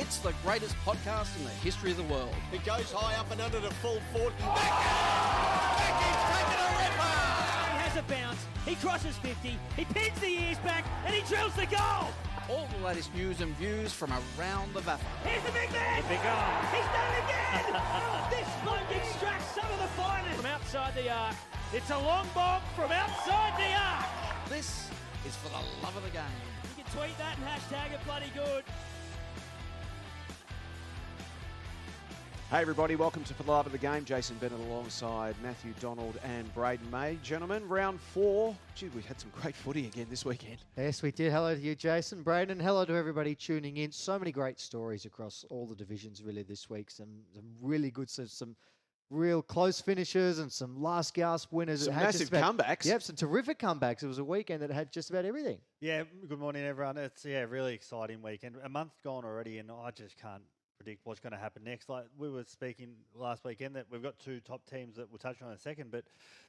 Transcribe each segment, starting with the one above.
It's the greatest podcast in the history of the world. It goes high up and under the full forward. Becky's taken a ripper! He has a bounce, he crosses 50, he pins the ears back, and he drills the goal! All the latest news and views from around the VAFA. Here's the big man! The big goal! He's done it again! This bloke extracts some of the finest From outside the arc. It's a long bomb from outside the arc! This is for the love of the game. You can tweet that and hashtag it bloody good. Hey everybody, welcome to For the Love of the Game. Jason Bennett alongside Matthew, Donald and Brayden May. Gentlemen, round 4. Gee, we had some great footy again this weekend. Yes, we did. Hello to you, Jason, Brayden. Hello to everybody tuning in. So many great stories across all the divisions really this week. Some really good, some real close finishes and some last gasp winners. Some massive comebacks. Yep, some terrific comebacks. It was a weekend that had just about everything. Yeah, good morning everyone. It's really exciting weekend. A month gone already and I just can't predict what's going to happen next. Like we were speaking last weekend that we've got two top teams that we'll touch on in a second, but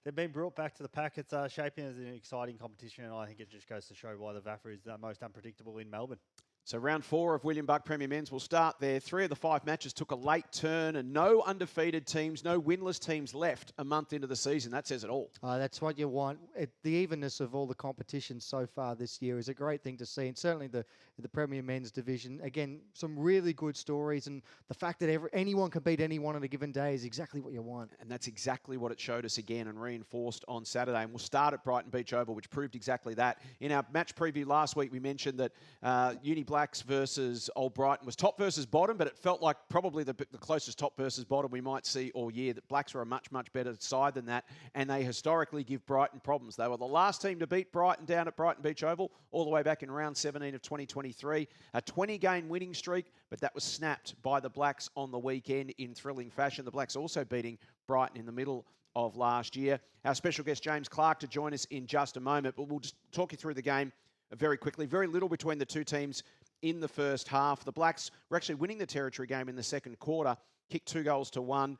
they've been brought back to the pack. It's shaping as an exciting competition, and I think it just goes to show why the VAFA is the most unpredictable in Melbourne. So round 4 of William Buck Premier Men's will start there. 3 of the 5 matches took a late turn and no undefeated teams, no winless teams left a month into the season. That says it all. That's what you want. The evenness of all the competitions so far this year is a great thing to see. And certainly the Premier Men's division, again, some really good stories. And the fact that anyone can beat anyone on a given day is exactly what you want. And that's exactly what it showed us again and reinforced on Saturday. And we'll start at Brighton Beach Oval, which proved exactly that. In our match preview last week, we mentioned that Uni Blacks versus Old Brighton was top versus bottom, but it felt like probably the closest top versus bottom we might see all year. That Blacks were a much, much better side than that, and they historically give Brighton problems. They were the last team to beat Brighton down at Brighton Beach Oval all the way back in round 17 of 2023. A 20-game winning streak, but that was snapped by the Blacks on the weekend in thrilling fashion. The Blacks also beating Brighton in the middle of last year. Our special guest, James Clark, to join us in just a moment, but we'll just talk you through the game very quickly. Very little between the two teams in the first half. The Blacks were actually winning the territory game in the second quarter, kicked 2-1,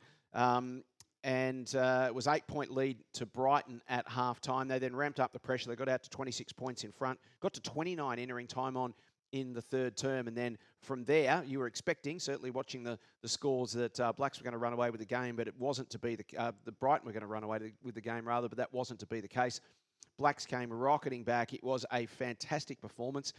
and it was 8-point lead to Brighton at halftime. They then ramped up the pressure. They got out to 26 points in front, got to 29 entering time on in the third term. And then from there, you were expecting, certainly watching the scores, that Blacks were going to run away with the game, but it wasn't to be the Brighton were going to run away with the game rather, but that wasn't to be the case. Blacks came rocketing back. It was a fantastic performance.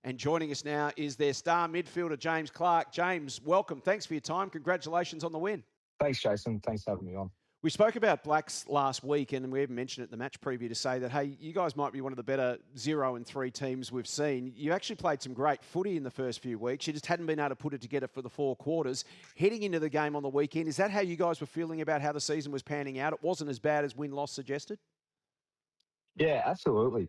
And joining us now is their star midfielder, James Clark. James, welcome. Thanks for your time. Congratulations on the win. Thanks, Jason. Thanks for having me on. We spoke about Blacks last week, and we even mentioned it in the match preview to say that, hey, you guys might be one of the better 0-3 teams we've seen. You actually played some great footy in the first few weeks. You just hadn't been able to put it together for the 4 quarters. Heading into the game on the weekend, is that how you guys were feeling about how the season was panning out? It wasn't as bad as win-loss suggested? Yeah, absolutely.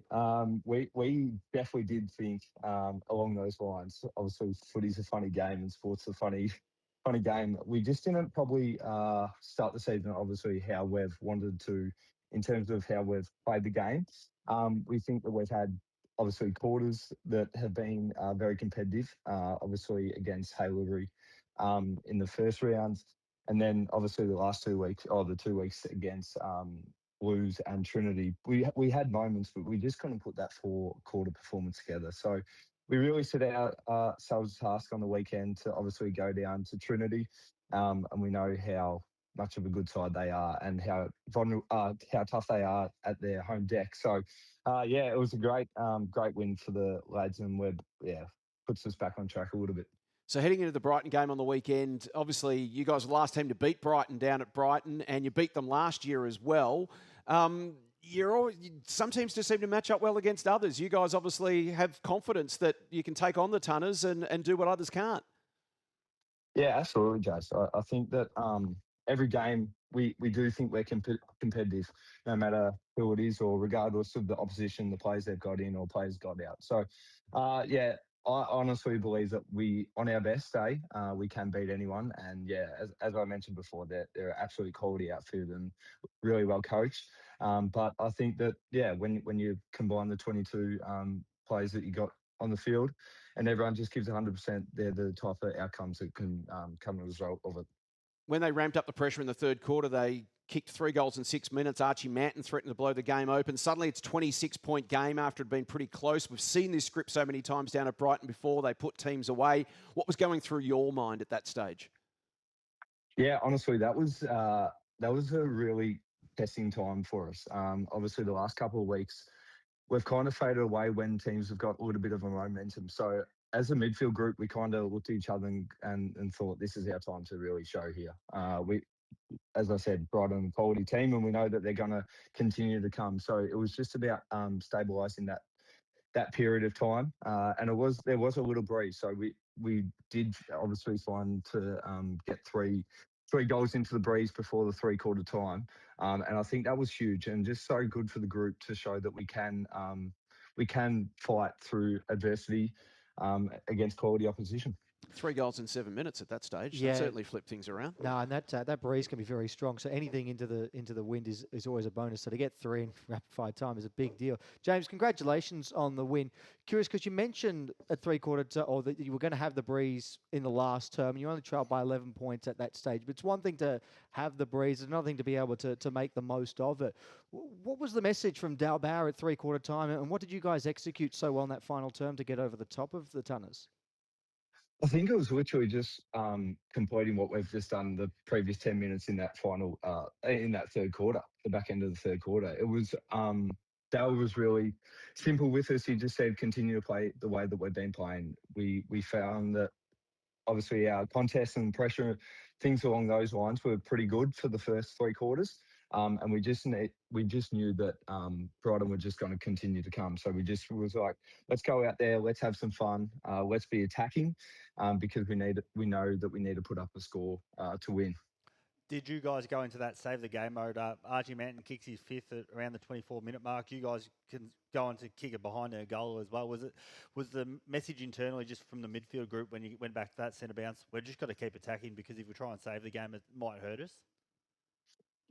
We definitely did think along those lines. Obviously, footy's a funny game and sport's a funny game. We just didn't probably start the season, obviously, how we've wanted to in terms of how we've played the game. We think that we've had, obviously, quarters that have been very competitive, obviously, against Haileybury in the first round. And then, obviously, the 2 weeks against Blues and Trinity, we had moments, but we just couldn't put that 4-quarter performance together. So we really set ourselves a task on the weekend to obviously go down to Trinity, and we know how much of a good side they are and how tough they are at their home deck. So, it was a great win for the lads, and puts us back on track a little bit. So heading into the Brighton game on the weekend, obviously you guys were the last team to beat Brighton down at Brighton, and you beat them last year as well. Some teams just seem to match up well against others. You guys obviously have confidence that you can take on the Tunners and do what others can't. Yeah, absolutely, Jace. I think that every game we do think we're competitive, no matter who it is or regardless of the opposition, the players they've got in or players got out. So, I honestly believe that on our best day, we can beat anyone. And as I mentioned before, they're absolutely quality outfit and really well coached. But I think that, when you combine the 22 players that you got on the field and everyone just gives 100%, they're the type of outcomes that can come as a result of it. When they ramped up the pressure in the third quarter, they kicked 3 goals in 6 minutes. Archie Manton threatened to blow the game open. Suddenly it's 26-point game after it had been pretty close. We've seen this script so many times down at Brighton before. They put teams away. What was going through your mind at that stage? Yeah, honestly, that was a really testing time for us. Obviously, the last couple of weeks, we've kind of faded away when teams have got a little bit of a momentum. So as a midfield group, we kind of looked at each other and thought, this is our time to really show here. As I said, Brighton, a quality team, and we know that they're going to continue to come. So it was just about stabilising that period of time, and there was a little breeze. So we did obviously find to get three goals into the breeze before the 3/4 time, and I think that was huge and just so good for the group to show that we can fight through adversity against quality opposition. 3 goals in 7 minutes at that stage. Yeah. That certainly flipped things around. No, and that breeze can be very strong. So anything into the wind is always a bonus. So to get 3 in rapid fire time is a big deal. James, congratulations on the win. Curious because you mentioned at 3/4 or that you were going to have the breeze in the last term. You only trailed by 11 points at that stage. But it's one thing to have the breeze, another thing to be able to make the most of it. What was the message from Dal Bauer at 3/4 time, and what did you guys execute so well in that final term to get over the top of the Tunners? I think it was literally just completing what we've just done the previous 10 minutes in that final, in that 3/4, the back end of the 3/4. It was, Dale was really simple with us. He just said, continue to play the way that we've been playing. We found that obviously our contests and pressure, things along those lines were pretty good for the first 3/4. And we just knew that Brighton were just going to continue to come. So we just was like, let's go out there, let's have some fun, let's be attacking, because we know that we need to put up a score to win. Did you guys go into that save the game mode? Archie Manton kicks his 5th at around the 24-minute mark. You guys can go on to kick it behind a goal as well. Was the message internally just from the midfield group when you went back to that centre bounce? We've just got to keep attacking because if we try and save the game, it might hurt us.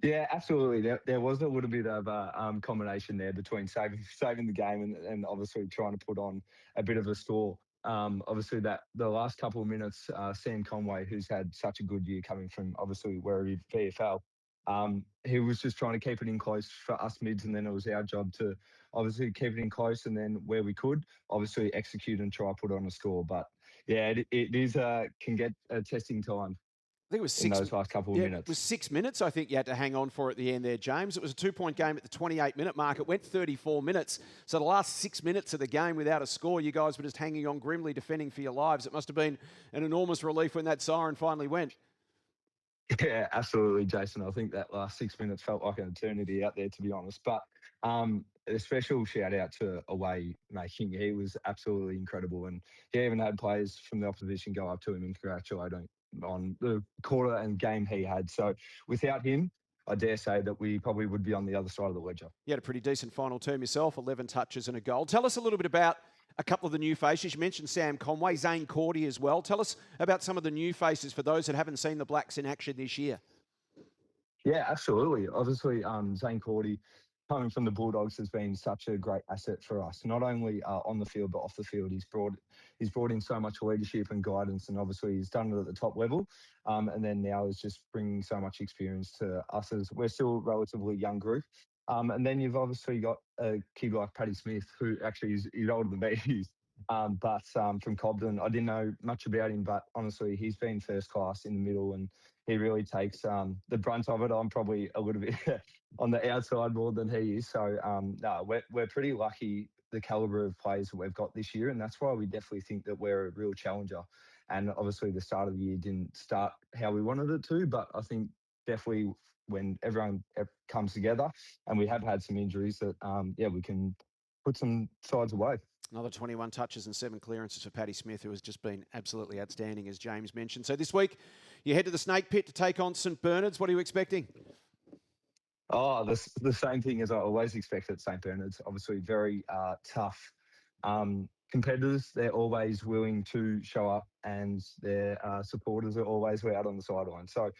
Yeah, absolutely. There was a little bit of a combination there between saving the game and obviously trying to put on a bit of a score. Obviously, that the last couple of minutes, Sam Conway, who's had such a good year coming from obviously where he VFL, he was just trying to keep it in close for us mids, and then it was our job to obviously keep it in close, and then where we could, obviously execute and try to put on a score. But yeah, it is can get a testing time. I think it was 6 in those last couple of minutes. It was 6 minutes, I think you had to hang on for at the end there, James. It was a 2-point game at the 28-minute mark. It went 34 minutes. So the last 6 minutes of the game without a score, you guys were just hanging on grimly, defending for your lives. It must have been an enormous relief when that siren finally went. Yeah, absolutely, Jason. I think that last 6 minutes felt like an eternity out there, to be honest. But a special shout out to Away Making. He was absolutely incredible. And he even had players from the opposition go up to him and congratulate him on the quarter and game he had. So without him, I dare say that we probably would be on the other side of the ledger. You had a pretty decent final term yourself, 11 touches and a goal. Tell us a little bit about a couple of the new faces. You mentioned Sam Conway, Zane Cordy as well. Tell us about some of the new faces for those that haven't seen the Blacks in action this year. Yeah, absolutely. Obviously, Zane Cordy, coming from the Bulldogs, has been such a great asset for us, not only on the field but off the field. He's brought in so much leadership and guidance, and obviously he's done it at the top level. And then now is just bringing so much experience to us as we're still a relatively young group. And then you've obviously got a kid like Paddy Smith, who actually is older than me. But from Cobden, I didn't know much about him, but honestly, he's been first class in the middle, and he really takes the brunt of it. I'm probably a little bit on the outside more than he is. So no, we're pretty lucky the calibre of players that we've got this year, and that's why we definitely think that we're a real challenger. And obviously, the start of the year didn't start how we wanted it to, but I think definitely when everyone comes together, and we have had some injuries, that we can put some sides away. Another 21 touches and 7 clearances for Paddy Smith, who has just been absolutely outstanding, as James mentioned. So this week, you head to the Snake Pit to take on St Bernard's. What are you expecting? Oh, the same thing as I always expect at St Bernard's. Obviously, very tough competitors. They're always willing to show up, and their supporters are always out on the sideline. So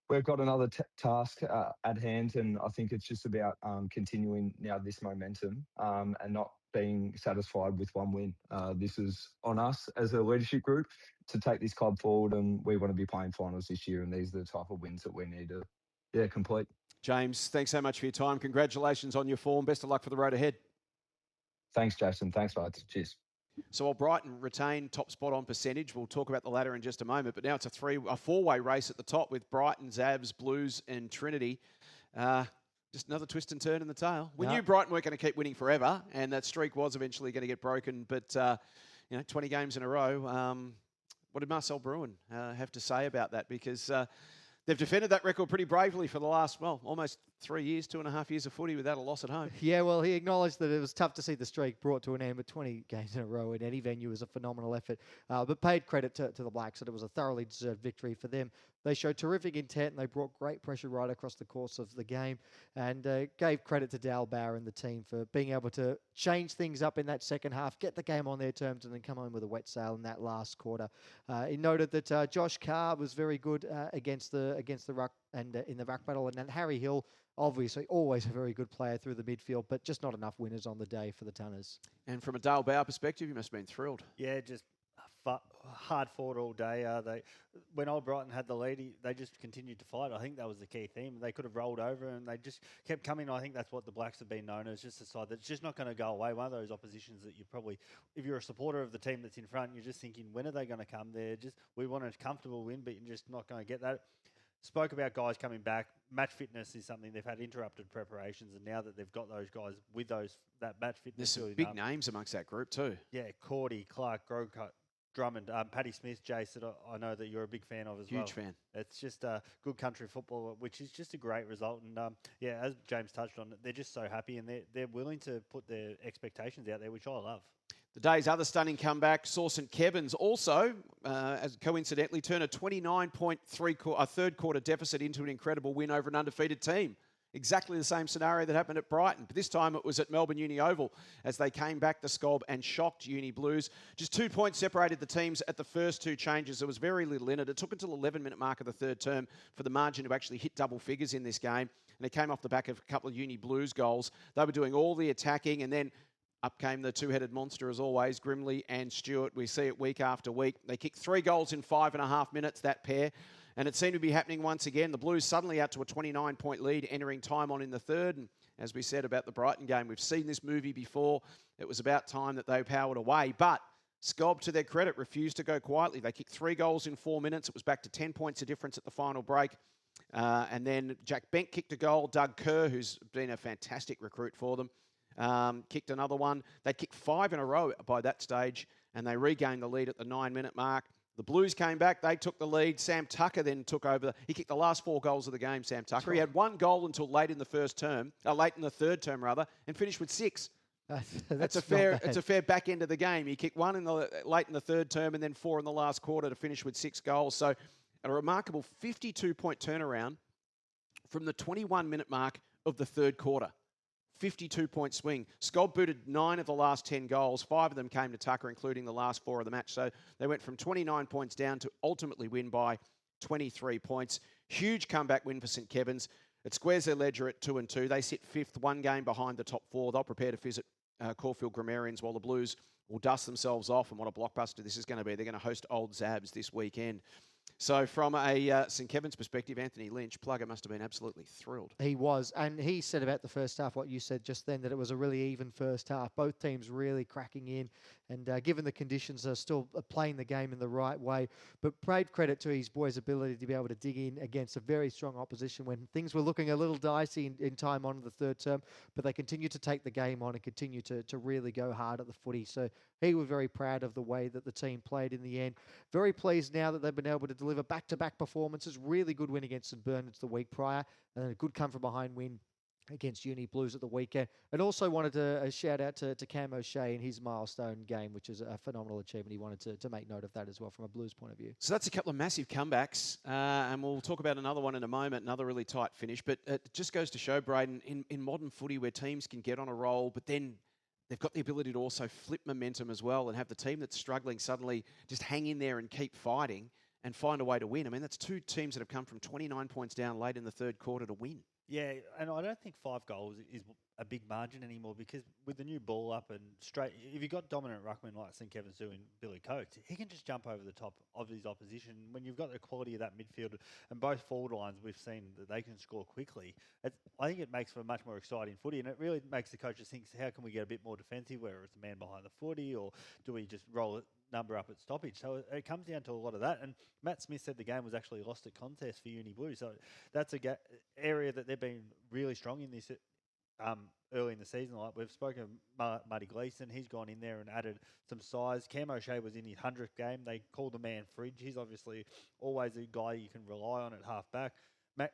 we've got another task at hand, and I think it's just about continuing now this momentum and not being satisfied with one win. This is on us as a leadership group to take this club forward, and we want to be playing finals this year, and these are the type of wins that we need to complete. James, thanks so much for your time. Congratulations on your form. Best of luck for the road ahead. Thanks, Jason. Thanks, mate. Cheers. So Old Brighton retain top spot on percentage. We'll talk about the ladder in just a moment. But now it's a four-way race at the top with Brighton, Zabs, Blues and Trinity. Just another twist and turn in the tail. We knew Brighton weren't going to keep winning forever, and that streak was eventually going to get broken. But, 20 games in a row. What did Marcel Bruin have to say about that? Because they've defended that record pretty bravely for the last, almost 3 years, 2.5 years of footy without a loss at home. Yeah, well, he acknowledged that it was tough to see the streak brought to an end, but 20 games in a row in any venue is a phenomenal effort. But paid credit to the Blacks that it was a thoroughly deserved victory for them. They showed terrific intent and they brought great pressure right across the course of the game, and gave credit to Dal Bauer and the team for being able to change things up in that second half, get the game on their terms, and then come home with a wet sail in that last quarter. He noted that Josh Carr was very good against the ruck and in the ruck battle, and then Harry Hill, obviously always a very good player through the midfield, but just not enough winners on the day for the Tunners. And from a Dale Bauer perspective, you must have been thrilled. Yeah, just hard fought all day. When Old Brighton had the lead, they just continued to fight. I think that was the key theme. They could have rolled over and they just kept coming. I think that's what the Blacks have been known as, just a side that's just not going to go away. One of those oppositions that you probably, if you're a supporter of the team that's in front, you're just thinking, when are they going to come there? We want a comfortable win, but you're just not going to get that. Spoke about guys coming back. Match fitness is something they've had interrupted preparations, and now that they've got those guys with that match fitness, there's some big names amongst that group too. Yeah, Cordy, Clark, Grogcut, Drummond, Paddy Smith, Jace, that I know that you're a big fan of as well. Huge fan. It's just good country football, which is just a great result. And as James touched on, they're just so happy, and they're willing to put their expectations out there, which I love. The day's other stunning comeback saw St Kevin's also, as coincidentally, turn a 29.3 third quarter deficit into an incredible win over an undefeated team. Exactly the same scenario that happened at Brighton, but this time it was at Melbourne Uni Oval as they came back to Scob and shocked Uni Blues. Just 2 points separated the teams at the first two changes. There was very little in it. It took until the 11-minute mark of the third term for the margin to actually hit double figures in this game, and it came off the back of a couple of Uni Blues goals. They were doing all the attacking, and then up came the two-headed monster, as always, Grimley and Stewart. We see it week after week. They kicked 3 goals in 5.5 minutes, that pair. And it seemed to be happening once again. The Blues suddenly out to a 29-point lead, entering time on in the third. And as we said about the Brighton game, we've seen this movie before. It was about time that they powered away. But Scob, to their credit, refused to go quietly. They kicked 3 goals in 4 minutes. It was back to 10 points of difference at the final break. And then Jack Bent kicked a goal. Doug Kerr, who's been a fantastic recruit for them, kicked another one. They kicked 5 in a row by that stage, and they regained the lead at the 9-minute mark. The Blues came back. They took the lead. Sam Tucker then took over. He kicked the last 4 goals of the game, Sam Tucker. He had 1 goal until late in the third term, and finished with 6. It's a fair back end of the game. He kicked 1 late in the third term and then 4 in the last quarter to finish with 6 goals. So a remarkable 52-point turnaround from the 21-minute mark of the third quarter. 52-point swing. Scob booted 9 of the last 10 goals. 5 of them came to Tucker, including the last 4 of the match. So they went from 29 points down to ultimately win by 23 points. Huge comeback win for St Kevin's. It squares their ledger at 2-2. They sit 5th, 1 game behind the top 4. They'll prepare to visit Caulfield Grammarians while the Blues will dust themselves off. And what a blockbuster this is going to be. They're going to host Old Zabs this weekend. So from a St Kevin's perspective, Anthony Lynch, Plugger must have been absolutely thrilled. He was, and he said about the first half what you said just then, that it was a really even first half. Both teams really cracking in, and given the conditions, are still playing the game in the right way. But paid credit to his boys' ability to be able to dig in against a very strong opposition when things were looking a little dicey in time on in the third term. But they continued to take the game on and continue to really go hard at the footy. So he was very proud of the way that the team played in the end. Very pleased now that they've been able to deliver back-to-back performances. Really good win against St Bernard's the week prior, and a good come-from-behind win against Uni Blues at the weekend. And also wanted to shout out to Cam O'Shea in his milestone game, which is a phenomenal achievement. He wanted to make note of that as well from a Blues point of view. So that's a couple of massive comebacks, and we'll talk about another one in a moment, another really tight finish. But it just goes to show, Brayden, in modern footy where teams can get on a roll, but then they've got the ability to also flip momentum as well and have the team that's struggling suddenly just hang in there and keep fighting and find a way to win. I mean, that's 2 teams that have come from 29 points down late in the third quarter to win. Yeah, and I don't think 5 goals is a big margin anymore, because with the new ball up and straight, if you've got dominant ruckman like St Kevin's doing, Billy Coates, he can just jump over the top of his opposition. When you've got the quality of that midfield and both forward lines, we've seen that they can score quickly. I think it makes for a much more exciting footy, and it really makes the coaches think, how can we get a bit more defensive, whether it's a man behind the footy or do we just roll it number up at stoppage. So it comes down to a lot of that. And Matt Smith said the game was actually lost at contest for Uni Blue. So that's a area that they've been really strong in this early in the season. Like we've spoken of Matty Gleeson, he's gone in there and added some size. Cam O'Shea was in his 100th game. They call the man Fridge. He's obviously always a guy you can rely on at half back.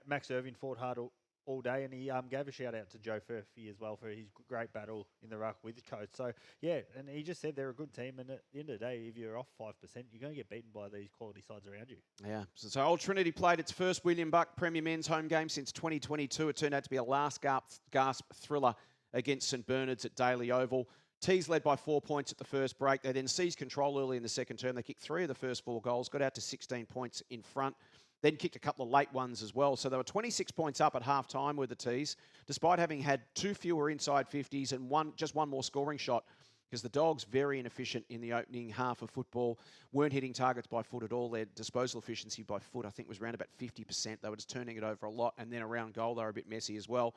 Max Irving fought hard all day, and he gave a shout out to Joe Furphy as well for his great battle in the ruck with the coach. So yeah, and he just said they're a good team, and at the end of the day, if you're off 5%, you're going to get beaten by these quality sides around you. Yeah. So Old Trinity played its first William Buck Premier Men's home game since 2022. It turned out to be a last gasp thriller against St Bernard's at Daly Oval. Tees led by 4 points at the first break. They then seized control early in the second term. They kicked 3 of the first 4 goals, got out to 16 points in front. Then kicked a couple of late ones as well. So they were 26 points up at half-time with the Tees, despite having had 2 fewer inside 50s and just one more scoring shot, because the Dogs, very inefficient in the opening half of football, weren't hitting targets by foot at all. Their disposal efficiency by foot, I think, was around about 50%. They were just turning it over a lot, and then around goal, they were a bit messy as well.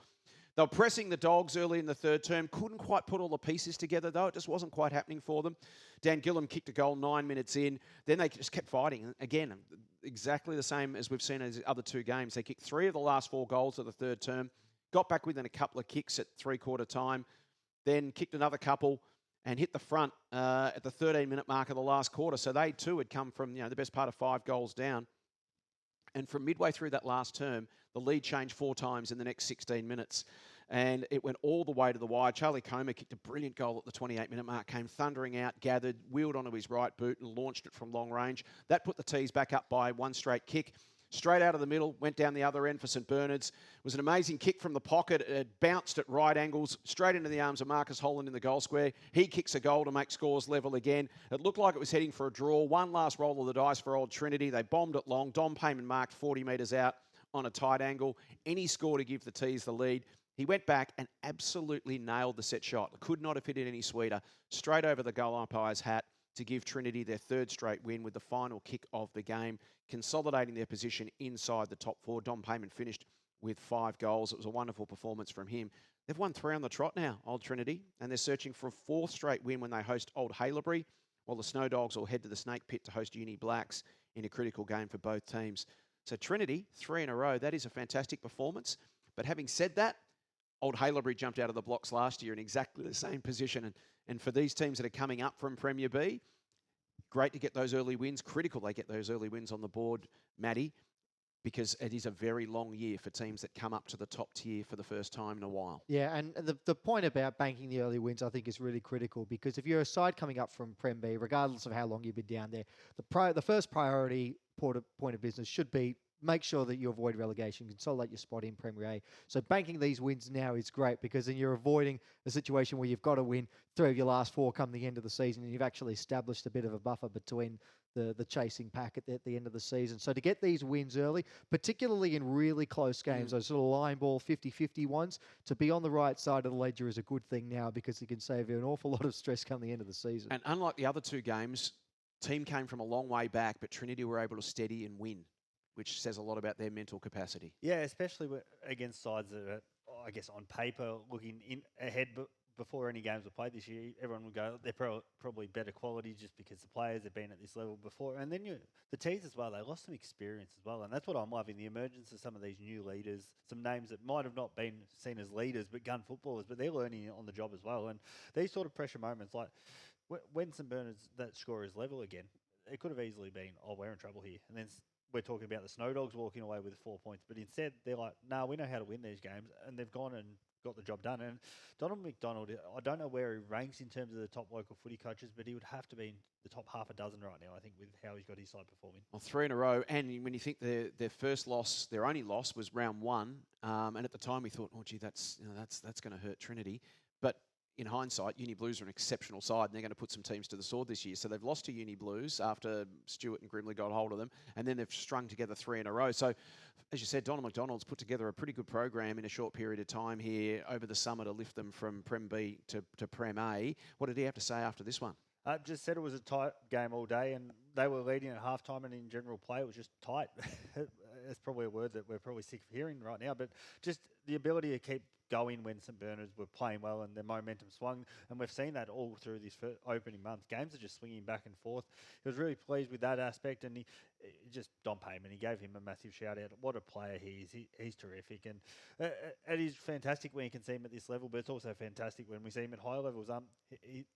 They were pressing the Dogs early in the third term. Couldn't quite put all the pieces together, though. It just wasn't quite happening for them. Dan Gillam kicked a goal 9 minutes in. Then they just kept fighting. Again, exactly the same as we've seen in the other 2 games. They kicked 3 of the last 4 goals of the third term. Got back within a couple of kicks at three-quarter time. Then kicked another couple and hit the front at the 13-minute mark of the last quarter. So they, too, had come from the best part of 5 goals down. And from midway through that last term, the lead changed 4 times in the next 16 minutes. And it went all the way to the wide. Charlie Comer kicked a brilliant goal at the 28-minute mark, came thundering out, gathered, wheeled onto his right boot and launched it from long range. That put the Tees back up by 1 straight kick. Straight out of the middle, went down the other end for St Bernard's. It was an amazing kick from the pocket. It bounced at right angles, straight into the arms of Marcus Holland in the goal square. He kicks a goal to make scores level again. It looked like it was heading for a draw. One last roll of the dice for Old Trinity. They bombed it long. Dom Payman marked 40 metres out on a tight angle. Any score to give the Tees the lead. He went back and absolutely nailed the set shot. Could not have hit it any sweeter. Straight over the goal umpire's hat to give Trinity their 3rd straight win with the final kick of the game, consolidating their position inside the top 4. Dom Payman finished with 5 goals. It was a wonderful performance from him. They've won 3 on the trot now, Old Trinity, and they're searching for a 4th straight win when they host Old Haileybury, while the Snow Dogs will head to the Snake Pit to host Uni Blacks in a critical game for both teams. So Trinity, 3 in a row. That is a fantastic performance. But having said that, Old Haileybury jumped out of the blocks last year in exactly the same position. And for these teams that are coming up from Premier B, great to get those early wins. Critical they get those early wins on the board, Matty, because it is a very long year for teams that come up to the top tier for the first time in a while. Yeah, and the point about banking the early wins, I think, is really critical, because if you're a side coming up from Prem B, regardless of how long you've been down there, the first priority point of business should be make sure that you avoid relegation, consolidate your spot in Premier A. So banking these wins now is great, because then you're avoiding a situation where you've got to win 3 of your last 4 come the end of the season, and you've actually established a bit of a buffer between the chasing pack at the end of the season. So to get these wins early, particularly in really close games, those sort of line ball 50-50 ones, to be on the right side of the ledger is a good thing now, because it can save you an awful lot of stress come the end of the season. And unlike the other 2 games, team came from a long way back, but Trinity were able to steady and win, which says a lot about their mental capacity. Yeah, especially against sides that are, I guess, on paper, looking ahead before any games were played this year. Everyone would go, they're probably better quality just because the players have been at this level before. And then the Tees as well, they lost some experience as well. And that's what I'm loving, the emergence of some of these new leaders, some names that might have not been seen as leaders, but gun footballers, but they're learning on the job as well. And these sort of pressure moments, like when St Bernard's, that score is level again, it could have easily been, oh, we're in trouble here. And then we're talking about the Snow Dogs walking away with 4 points, but instead they're like, no, we know how to win these games, and they've gone and got the job done. And Donald McDonald, I don't know where he ranks in terms of the top local footy coaches, but he would have to be in the top half a dozen right now, I think, with how he's got his side performing. Well, 3 in a row, and when you think their first loss, their only loss was round 1, and at the time we thought, oh gee, that's going to hurt Trinity. But in hindsight, Uni Blues are an exceptional side, and they're going to put some teams to the sword this year. So they've lost to Uni Blues after Stewart and Grimley got hold of them, and then they've strung together 3 in a row. So, as you said, Donald McDonald's put together a pretty good program in a short period of time here over the summer to lift them from Prem B to Prem A. What did he have to say after this one? Just said it was a tight game all day, and they were leading at halftime, and in general play, it was just tight. It's probably a word that we're probably sick of hearing right now, but just the ability to keep going when St Bernard's were playing well and their momentum swung, and we've seen that all through this opening month. Games are just swinging back and forth. He was really pleased with that aspect, and he just Don Payman, he gave him a massive shout out. What a player he is. He's terrific, and it is fantastic when you can see him at this level, but it's also fantastic when we see him at higher levels.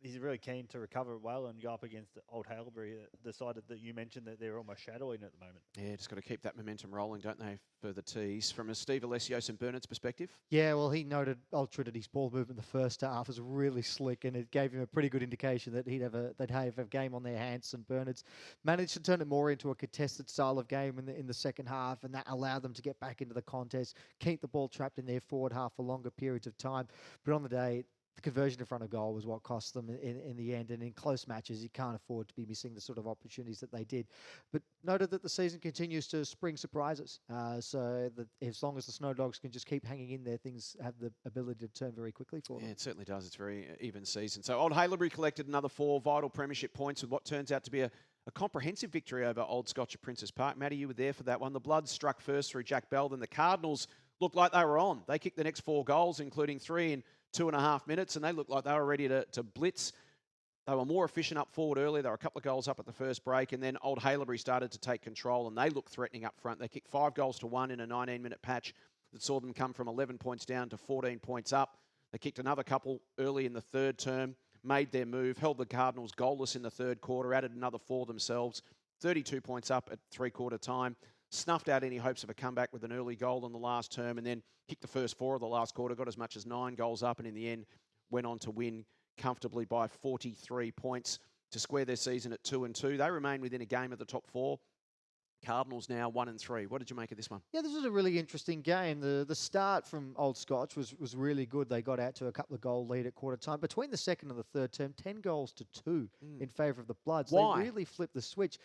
He's really keen to recover well and go up against Old Haileybury, the side that you mentioned that they're almost shadowing at the moment. Yeah, just got to keep that momentum rolling, don't they, for the tees. From a Steve Alessio St Bernard's perspective? Yeah, well, he noted Old Trinity's ball movement in the first half was really slick, and it gave him a pretty good indication that they'd have a game on their hands. St Bernard's managed to turn it more into a contested style of game in the second half, and that allowed them to get back into the contest, keep the ball trapped in their forward half for longer periods of time. But on the day, the conversion in front of goal was what cost them in the end. And in close matches, you can't afford to be missing the sort of opportunities that they did. But noted that the season continues to spring surprises. So that as long as the Snow Dogs can just keep hanging in there, things have the ability to turn very quickly for them. Yeah, it certainly does. It's a very even season. So Old Haileybury collected another 4 vital premiership points with what turns out to be a comprehensive victory over Old Scotch at Princes Park. Matty, you were there for that one. The Bloods struck first through Jack Bell. Then the Cardinals looked like they were on. They kicked the next 4 goals, including 3 in 2.5 minutes, and they looked like they were ready to blitz. They were more efficient up forward early. They were a couple of goals up at the first break, and then Old Haileybury started to take control, and they looked threatening up front. They kicked 5 goals to 1 in a 19-minute patch that saw them come from 11 points down to 14 points up. They kicked another couple early in the third term, made their move, held the Cardinals goalless in the third quarter, added another 4 themselves, 32 points up at three-quarter time, snuffed out any hopes of a comeback with an early goal in the last term, and then kicked the first 4 of the last quarter, got as much as 9 goals up, and in the end went on to win comfortably by 43 points to square their season at 2-2. They remain within a game of the top 4. Cardinals now 1-3. What did you make of this one? Yeah, this was a really interesting game. The start from Old Scotch was really good. They got out to a couple of goal lead at quarter time. Between the second and the third term, 10 goals to 2 in favour of the Bloods. Why? They really flipped the switch.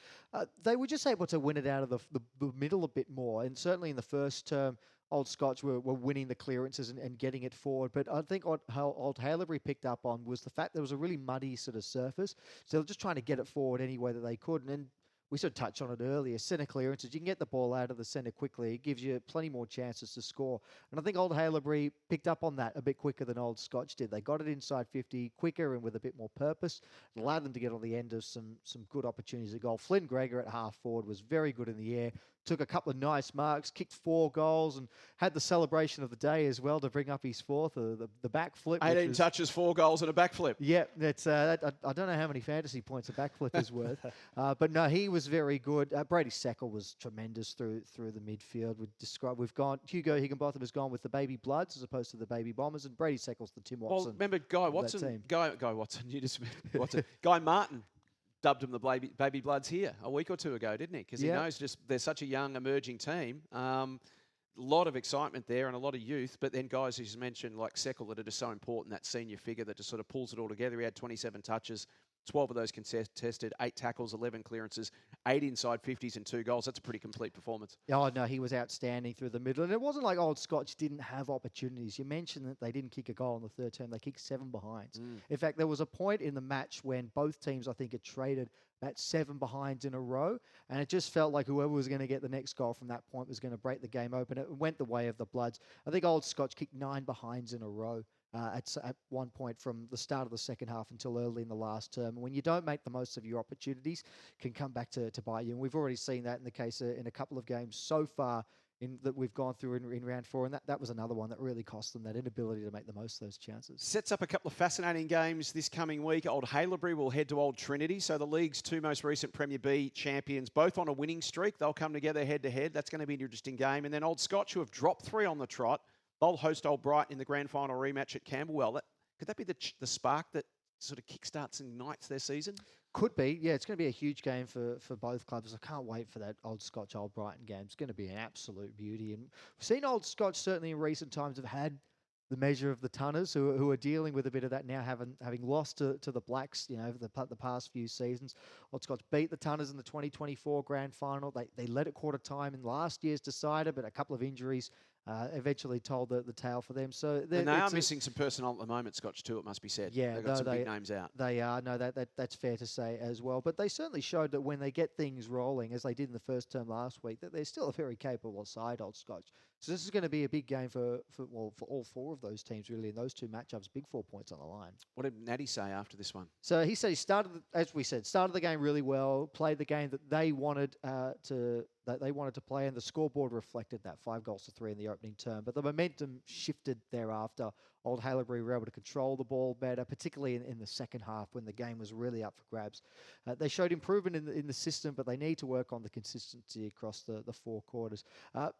They were just able to win it out of the middle a bit more. And certainly in the first term, Old Scotch were winning the clearances and getting it forward. But I think what Old Haileybury picked up on was the fact there was a really muddy sort of surface. So they were just trying to get it forward any way that they could. And we sort of touched on it earlier. Centre clearances, you can get the ball out of the centre quickly. It gives you plenty more chances to score. And I think Old Haileybury picked up on that a bit quicker than Old Scotch did. They got it inside 50 quicker and with a bit more purpose. It allowed them to get on the end of some good opportunities at goal. Flynn Gregor at half forward was very good in the air. Took a couple of nice marks, kicked 4 goals, and had the celebration of the day as well to bring up his 4th, the backflip. 18 touches, 4 goals, and a backflip. Yeah, that's I don't know how many fantasy points a backflip is worth, but no, he was very good. Brady Seckle was tremendous through the midfield. We've gone Hugo Higginbotham has gone with the Baby Bloods as opposed to the Baby Bombers, and Brady Seckle's the Tim Watson. Well, remember Guy Watson? Guy Watson. You just Watson. Guy Martin dubbed them the baby Bloods here a week or 2 ago, didn't he? Because he knows just they're such a young emerging team. A lot of excitement there and a lot of youth. But then guys, as you mentioned, like Seckle, that are just so important, that senior figure that just sort of pulls it all together. He had 27 touches, 12 of those contested, 8 tackles, 11 clearances, 8 inside 50s and 2 goals. That's a pretty complete performance. Oh, no, he was outstanding through the middle. And it wasn't like Old Scotch didn't have opportunities. You mentioned that they didn't kick a goal in the third term. They kicked 7 behinds. In fact, there was a point in the match when both teams, I think, had traded about 7 behinds in a row. And it just felt like whoever was going to get the next goal from that point was going to break the game open. It went the way of the Bloods. I think Old Scotch kicked 9 behinds in a row. At one point from the start of the second half until early in the last term. When you don't make the most of your opportunities, can come back to bite you. And we've already seen that in the case in a couple of games so far that we've gone through in round 4. And that was another one that really cost them, that inability to make the most of those chances. Sets up a couple of fascinating games this coming week. Old Haileybury will head to Old Trinity. So the league's 2 most recent Premier B champions, both on a winning streak. They'll come together head-to-head. That's going to be an interesting game. And then Old Scotch, who have dropped 3 on the trot, they'll host Old Brighton in the grand final rematch at Camberwell. Could that be the spark that sort of kickstarts and ignites their season? Could be. Yeah, it's going to be a huge game for both clubs. I can't wait for that Old Scotch, Old Brighton game. It's going to be an absolute beauty. And we've seen Old Scotch certainly in recent times have had the measure of the Tunners, who are dealing with a bit of that now, having lost to the Blacks, over the past few seasons. Old Scots beat the Tunners in the 2024 grand final. They led at quarter time in last year's decider, but a couple of injuries eventually told the tale for them. So and they are missing some personnel at the moment, Scotch, too, it must be said. Yeah, they've got some big names out. They are. No, that's fair to say as well. But they certainly showed that when they get things rolling, as they did in the first term last week, that they're still a very capable side, Old Scotch. So this is going to be a big game for all four of those teams, really, in those two matchups. Big 4 points on the line. What did Matty say after this one? So he said he started the game really well, played the game that they wanted to play, and the scoreboard reflected that 5-3 in the opening term. But the momentum shifted thereafter. Old Haileybury were able to control the ball better, particularly in the second half when the game was really up for grabs. They showed improvement in the system, but they need to work on the consistency across the four quarters.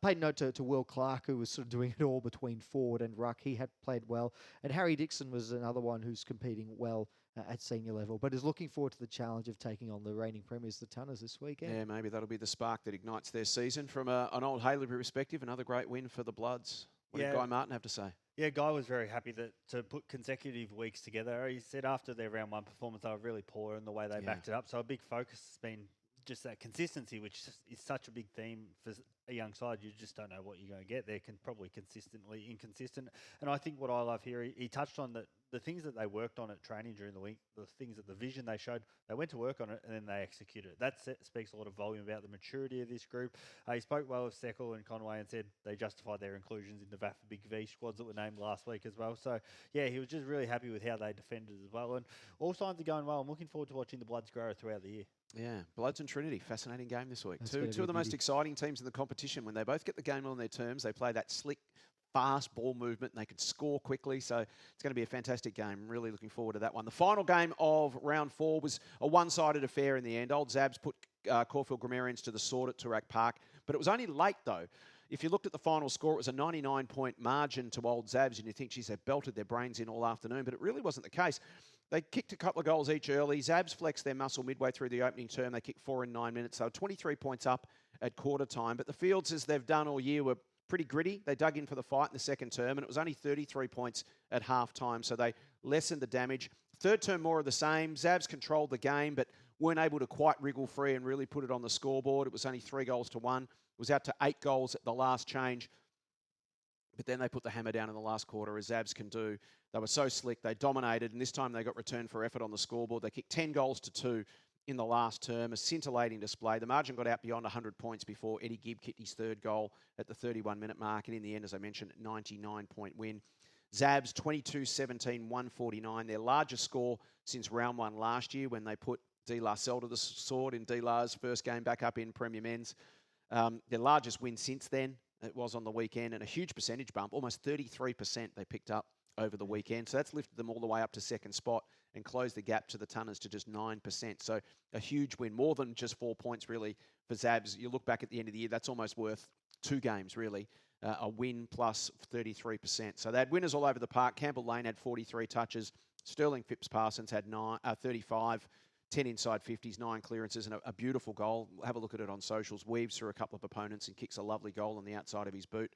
Paid note to Will Clark, who was sort of doing it all between forward and ruck. He had played well. And Harry Dixon was another one who's competing well at senior level, but is looking forward to the challenge of taking on the reigning premiers, the Tunners, this weekend. Yeah, maybe that'll be the spark that ignites their season. From an Old Haileybury perspective, another great win for the Bloods. What did Guy Martin have to say? Yeah, Guy was very happy to put consecutive weeks together. He said after their round one performance, they were really poor in the way they backed it up. So a big focus has been just that consistency, which is such a big theme for a young side. You just don't know what you're going to get. They're probably consistently inconsistent. And I think what I love here, he touched on the things that they worked on at training during the week, the things that the vision they showed, they went to work on it and then they executed it. That speaks a lot of volume about the maturity of this group. He spoke well of Seckle and Conway and said they justified their inclusions in the VAFA Big V squads that were named last week as well. So, yeah, he was just really happy with how they defended as well. And all signs are going well. I'm looking forward to watching the Bloods grow throughout the year. Yeah, Bloods and Trinity, fascinating game this week. That's Two of the most exciting teams in the competition. When they both get the game on their terms, they play that slick, fast ball movement, and they can score quickly. So it's going to be a fantastic game. Really looking forward to that one. The final game of round 4 was a one-sided affair in the end. Old Zabs put Caulfield Grammarians to the sword at Toorak Park, but it was only late though. If you looked at the final score, it was a 99-point margin to Old Zabs, and you think, geez, they've belted their brains in all afternoon, but it really wasn't the case. They kicked a couple of goals each early. Zabs flexed their muscle midway through the opening term. They kicked 4 in 9 minutes. So 23 points up at quarter time. But the Fields, as they've done all year, were pretty gritty. They dug in for the fight in the second term, and it was only 33 points at half time. So they lessened the damage. Third term, more of the same. Zabs controlled the game, but weren't able to quite wriggle free and really put it on the scoreboard. It was only 3-1. It was out to 8 goals at the last change. But then they put the hammer down in the last quarter, as Zabs can do. They were so slick, they dominated, and this time they got return for effort on the scoreboard. They kicked 10 goals to 2 in the last term, a scintillating display. The margin got out beyond 100 points before Eddie Gibb kicked his third goal at the 31-minute mark, and in the end, as I mentioned, 99-point win. Zabs 22-17-149, their largest score since round 1 last year when they put D. Larcel to the sword in D. Lar's first game back up in Premier Men's. Their largest win since then, it was on the weekend, and a huge percentage bump, almost 33% they picked up over the weekend. So that's lifted them all the way up to second spot and closed the gap to the Tunners to just 9%. So a huge win, more than just 4 points really for Zabs. You look back at the end of the year, that's almost worth 2 games really. A win plus 33%. So they had winners all over the park. Campbell Lane had 43 touches. Sterling Phipps-Parsons had 35, 10 inside 50s, 9 clearances, and a beautiful goal. Have a look at it on socials. Weaves through a couple of opponents and kicks a lovely goal on the outside of his boot.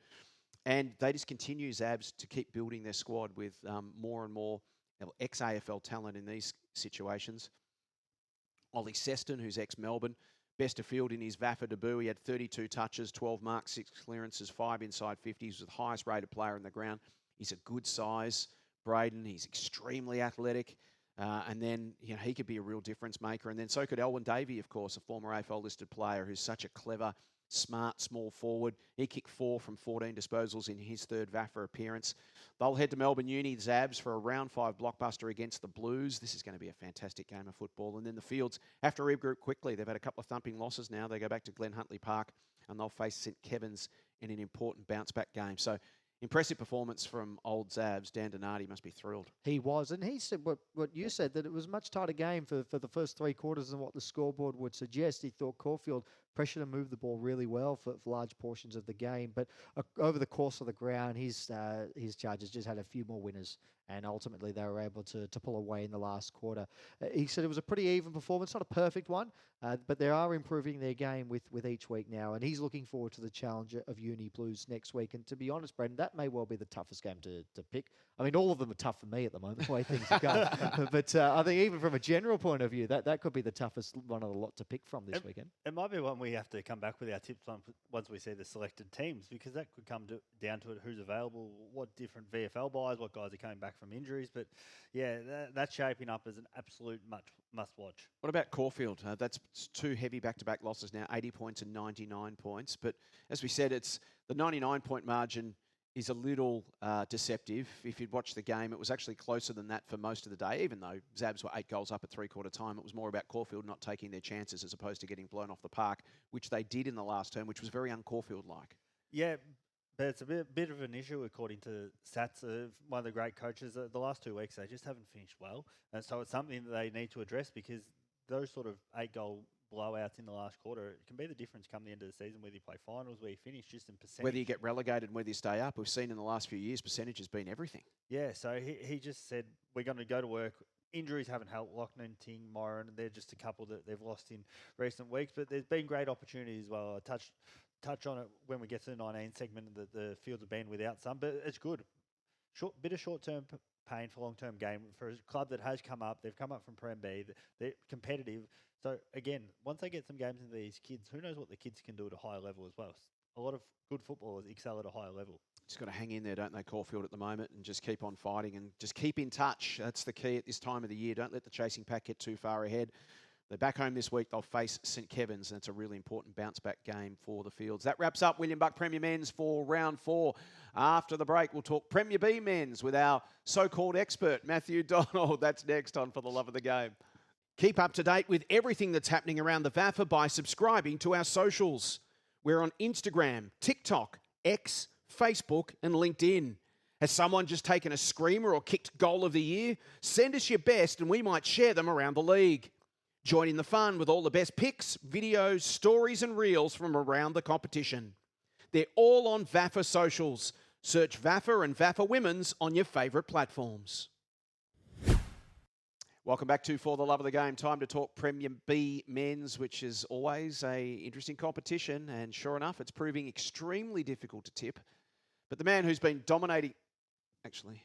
And they just continue, Zabs, to keep building their squad with more and more ex-AFL talent in these situations. Ollie Seston, who's ex-Melbourne, best of field in his VAFA debut. He had 32 touches, 12 marks, 6 clearances, 5 inside 50s. He was the highest rated player in the ground. He's a good size, Brayden. He's extremely athletic. And then, he could be a real difference maker. And then so could Elwyn Davey, of course, a former AFL listed player who's such a clever, smart, small forward. He kicked 4 from 14 disposals in his third VAFA appearance. They'll head to Melbourne Uni, Zabs, for a round 5 blockbuster against the Blues. This is going to be a fantastic game of football. And then the Fields have to regroup quickly. They've had a couple of thumping losses now. They go back to Glen Huntly Park and they'll face St Kevin's in an important bounce-back game. So impressive performance from Old Zabs. Dan Donati must be thrilled. He was, and he said what you said, that it was a much tighter game for the first 3 quarters than what the scoreboard would suggest. He thought Caulfield pressured and moved the ball really well for large portions of the game, but over the course of the ground, his Chargers just had a few more winners and ultimately they were able to pull away in the last quarter. He said it was a pretty even performance, not a perfect one, but they are improving their game with each week now, and he's looking forward to the challenge of Uni Blues next week. And to be honest, Brendan, that may well be the toughest game to pick. I mean, all of them are tough for me at the moment, the way things are going. But I think even from a general point of view, that could be the toughest one of the lot to pick from this weekend. It might be one we have to come back with our tips on once we see the selected teams, because that could come down to it, who's available, what different VFL buys, what guys are coming back from injuries. But yeah, that's shaping up as an absolute must-watch. What about Caulfield? That's two heavy back-to-back losses now, 80 points and 99 points. But as we said, it's the 99-point margin is a little deceptive. If you'd watched the game, it was actually closer than that for most of the day, even though Zabs were 8 goals up at three-quarter time. It was more about Caulfield not taking their chances as opposed to getting blown off the park, which they did in the last term, which was very un-Caulfield-like. Yeah, but it's a bit of an issue, according to Sats, one of the great coaches. The last 2 weeks, they just haven't finished well. And so it's something that they need to address, because those sort of 8-goal blowouts in the last quarter, it can be the difference come the end of the season, whether you play finals, where you finish, just in percentage. Whether you get relegated and whether you stay up. We've seen in the last few years, percentage has been everything. Yeah, so he just said, we're going to go to work. Injuries haven't helped. Lochnan, Ting, Moran, they're just a couple that they've lost in recent weeks, but there's been great opportunities as well. I touch on it when we get to the 19 segment, that the fields have been without some, but it's good. Bit of short-term pain for long-term game for a club that has come up. They've come up from Prem B. They're competitive. So, again, once they get some games into these kids, who knows what the kids can do at a higher level as well. A lot of good footballers excel at a higher level. Just got to hang in there, don't they, Caulfield, at the moment, and just keep on fighting and just keep in touch. That's the key at this time of the year. Don't let the chasing pack get too far ahead. They're back home this week. They'll face St Kevin's, and it's a really important bounce-back game for the Fields. That wraps up William Buck Premier Men's for round 4. After the break, we'll talk Premier B Men's with our so-called expert, Matthew Donald. That's next on For the Love of the Game. Keep up to date with everything that's happening around the VAFA by subscribing to our socials. We're on Instagram, TikTok, X, Facebook, and LinkedIn. Has someone just taken a screamer or kicked goal of the year? Send us your best and we might share them around the league. Join in the fun with all the best pics, videos, stories and reels from around the competition. They're all on VAFA socials. Search VAFA and VAFA Women's on your favourite platforms. Welcome back to For the Love of the Game. Time to talk Premier B Men's, which is always a interesting competition. And sure enough, it's proving extremely difficult to tip. But the man who's been dominating... Actually,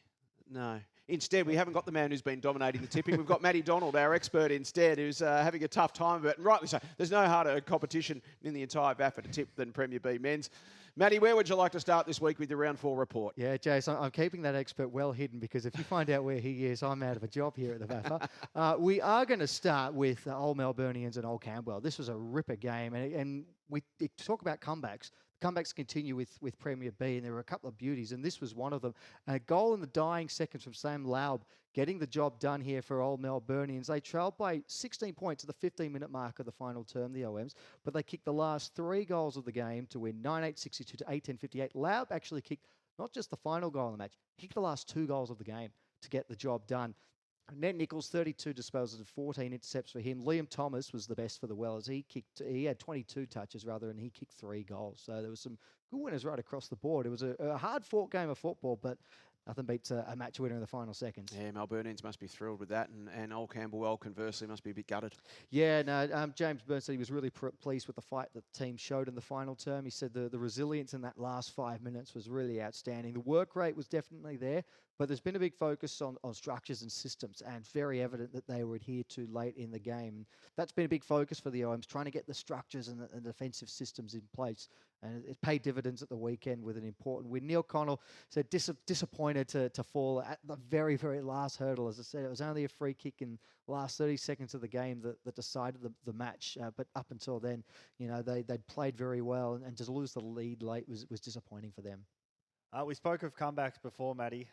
no. Instead, we haven't got the man who's been dominating the tipping. We've got Matty Donald, our expert instead, who's having a tough time of it. And rightly so. There's no harder competition in the entire VAFA to tip than Premier B Men's. Matty, where would you like to start this week with your round 4 report? Yeah, Jason, I'm keeping that expert well hidden, because if you find out where he is, I'm out of a job here at the VAFA. We are going to start with Old Melburnians and Old Campbell. This was a ripper game, and we talk about comebacks. Comebacks continue with Premier B, and there were a couple of beauties, and this was one of them. A goal in the dying seconds from Sam Laub, getting the job done here for Old Melburnians. They trailed by 16 points at the 15-minute mark of the final term, the OMs, but they kicked the last 3 goals of the game to win 9-8-62 to 18-58. Laub actually kicked not just the final goal in the match, he kicked the last 2 goals of the game to get the job done. Ned Nichols, 32 disposals and 14 intercepts for him. Liam Thomas was the best for the Wellers. He had 22 touches rather, and he kicked 3 goals. So there was some good winners right across the board. It was a hard-fought game of football, but nothing beats a match winner in the final seconds. Yeah, Melburnians must be thrilled with that, and Old Campbell, conversely, must be a bit gutted. Yeah, no, James Byrne said he was really pleased with the fight that the team showed in the final term. He said the resilience in that last 5 minutes was really outstanding. The work rate was definitely there, but there's been a big focus on structures and systems, and very evident that they were adhered to late in the game. That's been a big focus for the OMs, trying to get the structures and the defensive systems in place. And it paid dividends at the weekend with an important win. Neil Connell said disappointed to fall at the very, very last hurdle. As I said, it was only a free kick in the last 30 seconds of the game that decided the match. But up until then, they'd played very well, and to lose the lead late was disappointing for them. We spoke of comebacks before, Matty.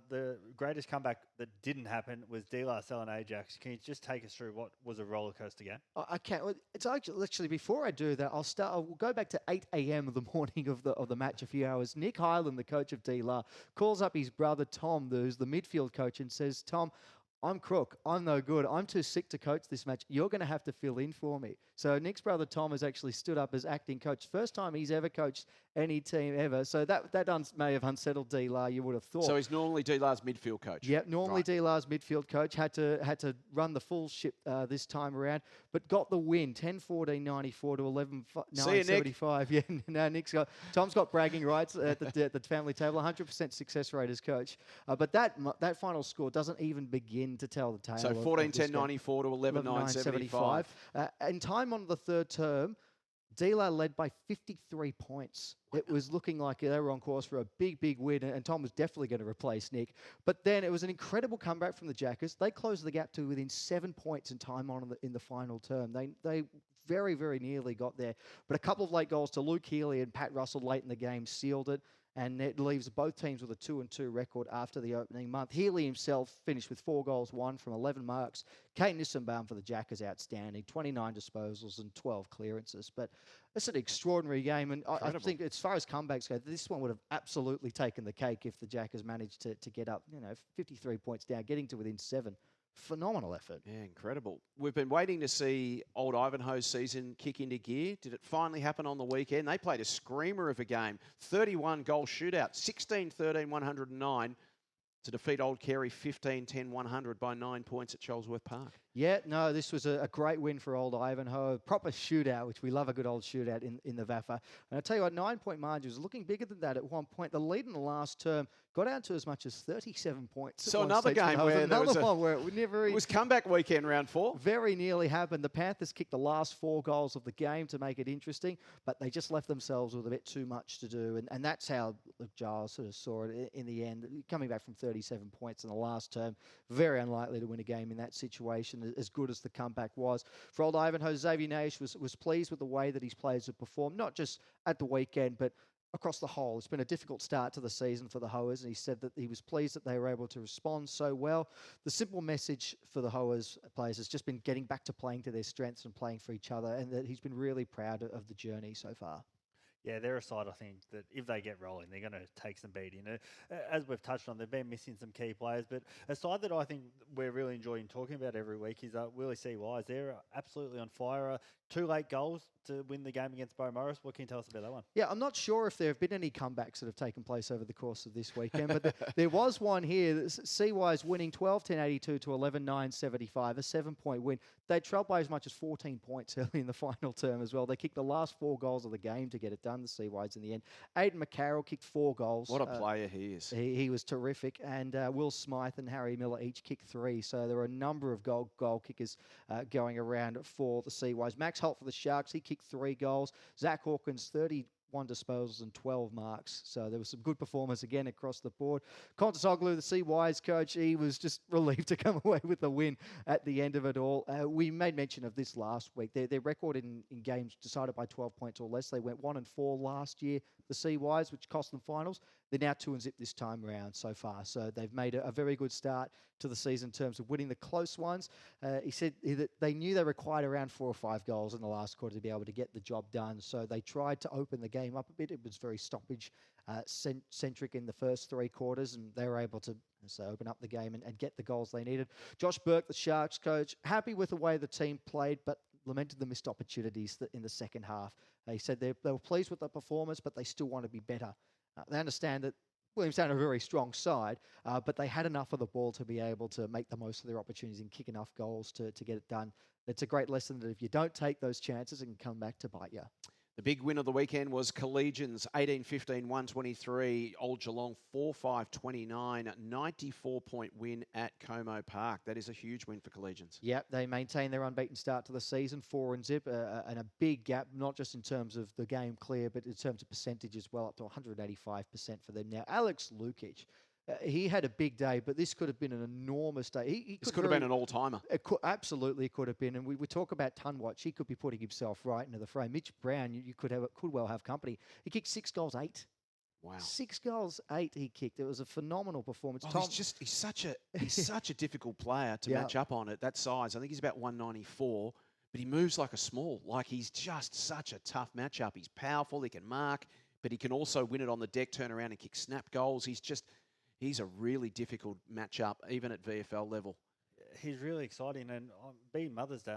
The greatest comeback that didn't happen was De La Salle and Ajax. Can you just take us through what was a roller coaster game? I can't. It's actually before I do that, I'll go back to 8 a.m. of the morning of the match a few hours. Nick Hyland, the coach of De La, calls up his brother Tom, who's the midfield coach, and says, "Tom, I'm crook. I'm no good. I'm too sick to coach this match. You're going to have to fill in for me." So Nick's brother Tom has actually stood up as acting coach. First time he's ever coached any team ever. So that may have unsettled D-La, you would have thought. So he's normally D-La's midfield coach. Yeah, normally Right. D-La's midfield coach had to run the full ship this time around, but got the win, 10-14-94 to 11-9-75. Yeah, now Tom's got bragging rights at the family table, 100% success rate as coach. But that final score doesn't even begin to tell the tale. So 14-10-94 to 11-9-75. In time on the third term, D-La led by 53 points. It was looking like they were on course for a big, big win, and Tom was definitely going to replace Nick. But then it was an incredible comeback from the Jackers. They closed the gap to within 7 points in time on in the final term. They very, very nearly got there. But a couple of late goals to Luke Healy and Pat Russell late in the game sealed it. And it leaves both teams with a 2-2 record after the opening month. Healy himself finished with 4 goals, 1 from 11 marks. Kane Nissenbaum for the Jackers outstanding, 29 disposals and 12 clearances. But it's an extraordinary game. And I think as far as comebacks go, this one would have absolutely taken the cake if the Jackers managed to get up, 53 points down, getting to within 7. Phenomenal effort. Yeah, incredible. We've been waiting to see Old Ivanhoe's season kick into gear. Did it finally happen on the weekend? They played a screamer of a game. 31-goal shootout, 16-13-109 to defeat Old Carey 15-10-100 by 9 points at Charlesworth Park. Yeah, no, this was a great win for Old Ivanhoe. A proper shootout, which we love a good old shootout in the VAFA. And I tell you what, 9-point margin was looking bigger than that at one point. The lead in the last term got down to as much as 37 points. So another game where it was comeback weekend, round 4. Very nearly happened. The Panthers kicked the last 4 goals of the game to make it interesting, but they just left themselves with a bit too much to do. And that's how Luke Giles sort of saw it in the end. Coming back from 37 points in the last term, very unlikely to win a game in that situation, as good as the comeback was. For Old Ivanhoe, Xavier Nash was pleased with the way that his players have performed, not just at the weekend, but across the whole. It's been a difficult start to the season for the Hoers, and he said that he was pleased that they were able to respond so well. The simple message for the Hoers players has just been getting back to playing to their strengths and playing for each other, and that he's been really proud of the journey so far. Yeah, they're a side, I think, that if they get rolling, they're going to take some beating. As we've touched on, they've been missing some key players, but a side that I think we're really enjoying talking about every week is Willie C.Wise. They're absolutely on fire. 2 late goals to win the game against Beaumaris. What can you tell us about that one? Yeah, I'm not sure if there have been any comebacks that have taken place over the course of this weekend, but there was one here. C.Wise winning 12-10-82 to 11-9-75, a 7-point win. They trailed by as much as 14 points early in the final term as well. They kicked the last 4 goals of the game to get it done, the C.Wise in the end. Aidan McCarroll kicked 4 goals. What a player he is. He was terrific. And Will Smythe and Harry Miller each kicked 3. So there were a number of goal kickers going around for the C.Wise. Max Holt for the Sharks, he kicked 3 goals. Zach Hawkins, 31 disposals and 12 marks. So there were some good performers again across the board. Qantas Oglu, the C.Wise coach, he was just relieved to come away with the win at the end of it all. We made mention of this last week. Their record in games decided by 12 points or less. They went 1-4 last year, the C.Wise, which cost them finals. They're now 2-0 this time around so far. So they've made a very good start to the season in terms of winning the close ones. He said that they knew they required around 4 or 5 goals in the last quarter to be able to get the job done. So they tried to open the game up a bit. It was very stoppage centric in the first 3 quarters, and they were able to open up the game and get the goals they needed. Josh Burke, the Sharks coach, happy with the way the team played, but lamented the missed opportunities in the second half. He said they were pleased with the performance, but they still want to be better. They understand that Williamstown are a very strong side, but they had enough of the ball to be able to make the most of their opportunities and kick enough goals to get it done. It's a great lesson that if you don't take those chances, it can come back to bite you. The big win of the weekend was Collegians, 18-15-123, Old Geelong 4-5-29, 94-point win at Como Park. That is a huge win for Collegians. Yep, they maintain their unbeaten start to the season, 4-0, and a big gap, not just in terms of the game clear, but in terms of percentage as well, up to 185% for them now. Alex Lukic, he had a big day, but this could have been an enormous day. This could have been an all-timer. Absolutely could have been. And we talk about Tunwatch. He could be putting himself right into the frame. Mitch Brown, you could well have company. He kicked 6 goals, 8. Wow. 6 goals, 8 he kicked. It was a phenomenal performance. He's such a difficult player to match up on at that size. I think he's about 194, but he moves like a small. Like, he's just such a tough matchup. He's powerful, he can mark, but he can also win it on the deck, turn around and kick snap goals. He's a really difficult matchup, even at VFL level. he's really exciting. And being Mother's Day,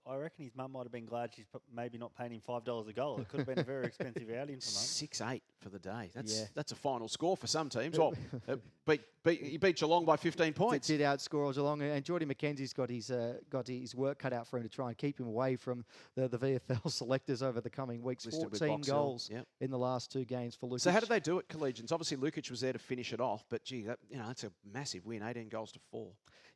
I reckon his mum might have been glad she's maybe not paying him $5 a goal. It could have been a very expensive outing for mum. 6-8 for the day. That's a final score for some teams. Well, he beat Geelong by 15 points. Did outscore Geelong, and Geordie McKenzie's got his work cut out for him to try and keep him away from the VFL selectors over the coming weeks. Listed 14 goals in the last 2 games for Lukic. So how did they do it, Collegians? Obviously, Lukic was there to finish it off, but gee, that's a massive win, 18 goals to 4.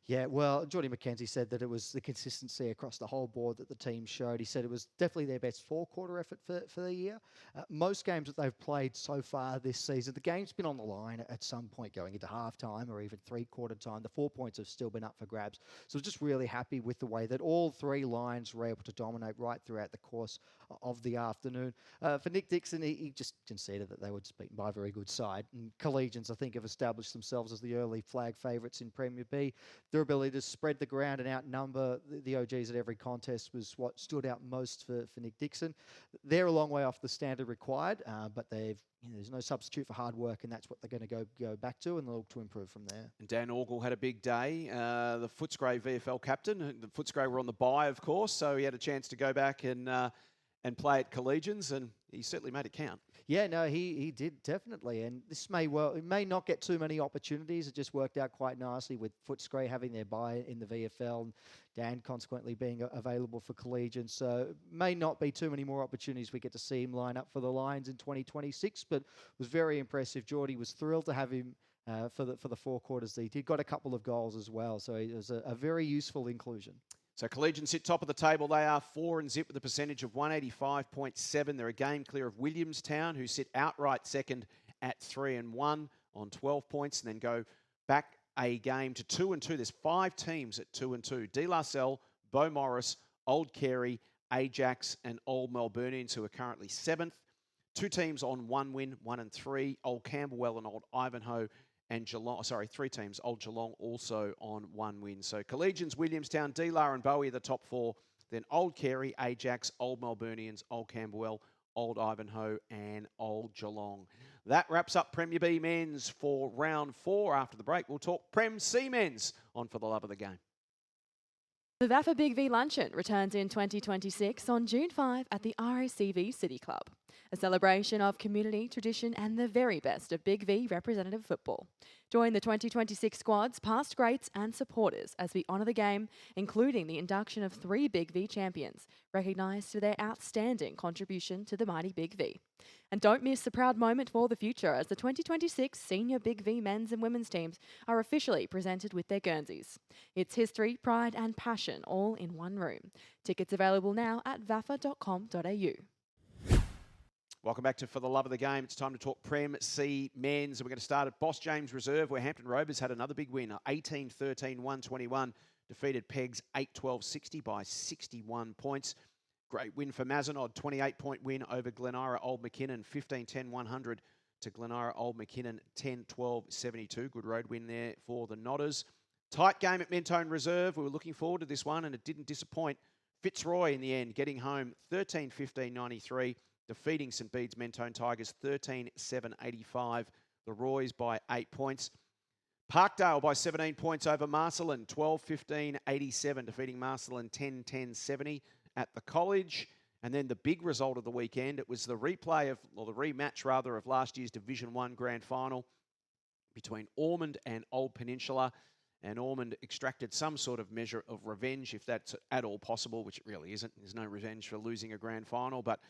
Yeah, well, Geordie McKenzie said that it was the consistency across the whole board that the team showed. He said it was definitely their best 4-quarter effort for the year. Most games that they've played so far this season, the game's been on the line at some point going into halftime or even 3-quarter time. The 4 points have still been up for grabs. So just really happy with the way that all 3 lines were able to dominate right throughout the course of the afternoon. For Nick Dixon, he just conceded that they were just beaten by a very good side. And Collegians, I think, have established themselves as the early flag favourites in Premier B. Their ability to spread the ground and outnumber the OGs at every contest was what stood out most for Nick Dixon. They're a long way off the standard required, but there's no substitute for hard work, and that's what they're going to go back to, and they'll look to improve from there. And Dan Orgel had a big day. The Footscray VFL captain. The Footscray were on the bye, of course, so he had a chance to go back and play at Collegians, and he certainly made it count. Yeah, no, he did definitely, and it may not get too many opportunities. It just worked out quite nicely with Footscray having their bye in the VFL, and Dan consequently being available for Collegians. So may not be too many more opportunities we get to see him line up for the Lions in 2026, but was very impressive. Geordie was thrilled to have him for the 4 quarters that he did. Got a couple of goals as well, so it was a very useful inclusion. So Collegians sit top of the table. They are 4-0 with a percentage of 185.7. They're a game clear of Williamstown, who sit outright second at 3-1 on 12 points, and then go back a game to 2-2. There's 5 teams at 2-2. De La Salle, Beaumaris, Old Carey, Ajax, and Old Melburnians, who are currently 7th. 2 teams on 1 win, 1-3. Old Camberwell and Old Ivanhoe. And Geelong, 3 teams, Old Geelong also on 1 win. So Collegians, Williamstown, De-La and Bowie are the top 4. Then Old Carey, Ajax, Old Melburnians, Old Camberwell, Old Ivanhoe and Old Geelong. That wraps up Premier B Men's for round 4. After the break, we'll talk Prem C Men's on For the Love of the Game. The VAFA Big V Luncheon returns in 2026 on June 5 at the RACV City Club. A celebration of community, tradition and the very best of Big V representative football. Join the 2026 squads, past greats and supporters as we honour the game, including the induction of 3 Big V champions, recognised for their outstanding contribution to the mighty Big V. And don't miss the proud moment for the future as the 2026 Senior Big V men's and women's teams are officially presented with their Guernseys. It's history, pride and passion all in one room. Tickets available now at vafa.com.au. Welcome back to For the Love of the Game. It's time to talk Prem C Men's. We're going to start at Boss James Reserve, where Hampton Rovers had another big win, 18-13, 121. Defeated Pegs 8-12-60 by 61 points. Great win for Mazenod, 28-point win over Glenira Old McKinnon, 15-10, 100 to Glenira Old McKinnon, 10-12, 72. Good road win there for the Nodders. Tight game at Mentone Reserve. We were looking forward to this one, and it didn't disappoint. Fitzroy in the end, getting home 13-15, 93. Defeating St Bede's Mentone Tigers 13-7-85. The Roys by 8 points. Parkdale by 17 points over Marcelin, 12-15-87, defeating Marcelin 10-10-70 at the College. And then the big result of the weekend, it was the rematch of last year's Division 1 Grand Final between Ormond and Old Peninsula. And Ormond extracted some sort of measure of revenge, if that's at all possible, which it really isn't. There's no revenge for losing a grand final, but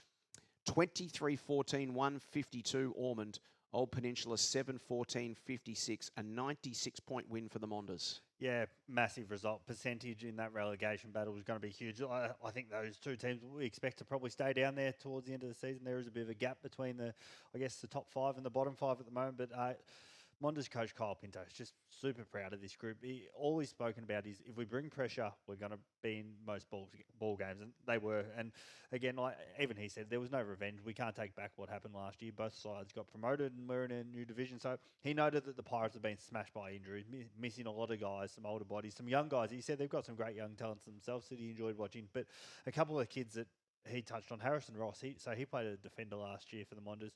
23-14, 152 Ormond. Old Peninsula 7-14, 56. A 96-point win for the Monders. Yeah, massive result. Percentage in that relegation battle was going to be huge. I think those 2 teams we expect to probably stay down there towards the end of the season. There is a bit of a gap between the top 5 and the bottom 5 at the moment, but Monders coach Kyle Pinto is just super proud of this group. All he's spoken about is if we bring pressure, we're going to be in most ball games, and they were. And again, even he said there was no revenge. We can't take back what happened last year. Both sides got promoted, and we're in a new division. So he noted that the Pirates have been smashed by injuries, missing a lot of guys, some older bodies, some young guys. He said they've got some great young talents themselves that he enjoyed watching, but a couple of kids that he touched on, Harrison Ross. He played a defender last year for the Monders.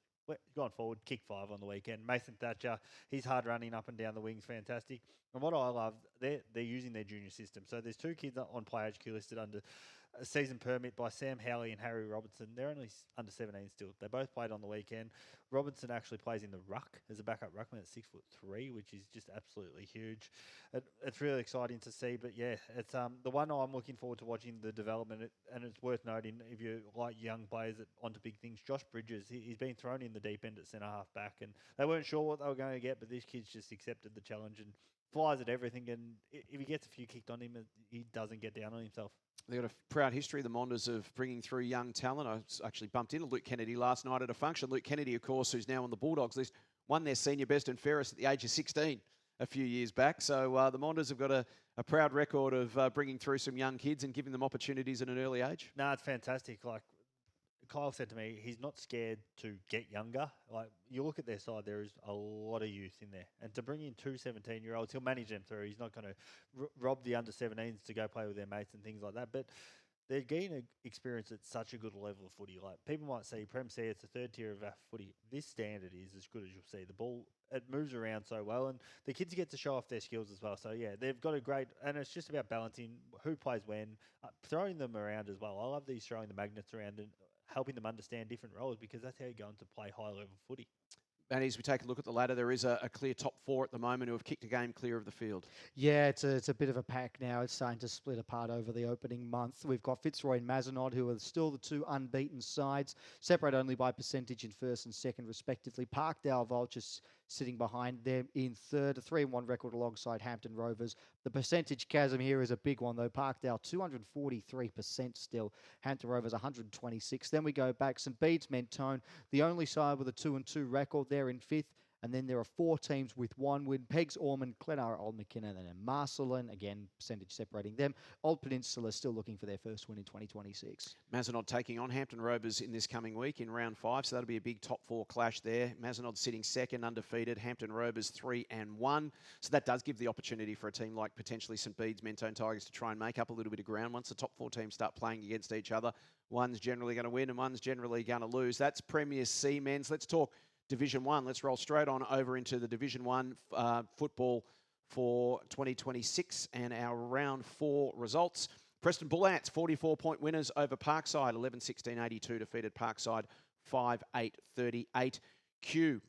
gone forward, kicked 5 on the weekend. Mason Thatcher, he's hard running up and down the wings, fantastic. And what I love, they're using their junior system. So there's 2 kids on Play HQ listed under a season permit by Sam Howley and Harry Robertson. They're only under 17 still. They both played on the weekend. Robinson actually plays in the ruck as a backup ruckman at 6'3", which is just absolutely huge. It's really exciting to see. But yeah, it's the one I'm looking forward to watching the development. And it's worth noting, if you like young players onto big things, Josh Bridges, he's been thrown in the deep end at centre half back, and they weren't sure what they were going to get, but this kid's just accepted the challenge and flies at everything. And if he gets a few kicked on him, he doesn't get down on himself. They've got a proud history, the Monders, of bringing through young talent. I actually bumped into Luke Kennedy last night at a function. Luke Kennedy, of course, who's now on the Bulldogs list, won their senior best and fairest at the age of 16 a few years back. So the Monders have got a proud record of bringing through some young kids and giving them opportunities at an early age. No, it's fantastic. Like Kyle said to me, he's not scared to get younger. Like, you look at their side, there is a lot of youth in there. And to bring in 2 17-year-olds, he'll manage them through. He's not going to rob the under-17s to go play with their mates and things like that. But they're getting experience at such a good level of footy. Like, people might say, Prem say it's the 3rd tier of VAFA footy. This standard is as good as you'll see. The ball, it moves around so well, and the kids get to show off their skills as well. So, yeah, they've got a great, and it's just about balancing who plays when, throwing them around as well. I love these throwing the magnets around and helping them understand different roles, because that's how you go on to play high-level footy. And as we take a look at the ladder, there is a clear top 4 at the moment who have kicked a game clear of the field. Yeah, it's a bit of a pack now. It's starting to split apart over the opening month. We've got Fitzroy and Mazenod, who are still the 2 unbeaten sides, separate only by percentage in 1st and 2nd, respectively. Parkdale Vultures sitting behind them in 3rd, a 3-1 record alongside Hampton Rovers. The percentage chasm here is a big one, though. Parkdale, 243% still. Hampton Rovers, 126. Then we go back. St Bede's Mentone, the only side with a 2-2 record. They're in 5th. And then there are 4 teams with 1 win. Pegs, Ormond, Glenara, Old McKinnon, and then Marcelin. Again, percentage separating them. Old Peninsula still looking for their first win in 2026. Mazenod taking on Hampton Rovers in this coming week in round 5. So that'll be a big top 4 clash there. Mazenod sitting 2nd, undefeated. Hampton Rovers 3-1. So that does give the opportunity for a team like potentially St Bede's Mentone Tigers to try and make up a little bit of ground. Once the top 4 teams start playing against each other, one's generally going to win and one's generally going to lose. That's Premier C men's. Let's talk Division 1. Let's roll straight on over into the Division 1 football for 2026 and our round 4 results. Preston Bull Ants, 44-point winners over Parkside, 11-16-82, defeated Parkside 5-8-38. Q,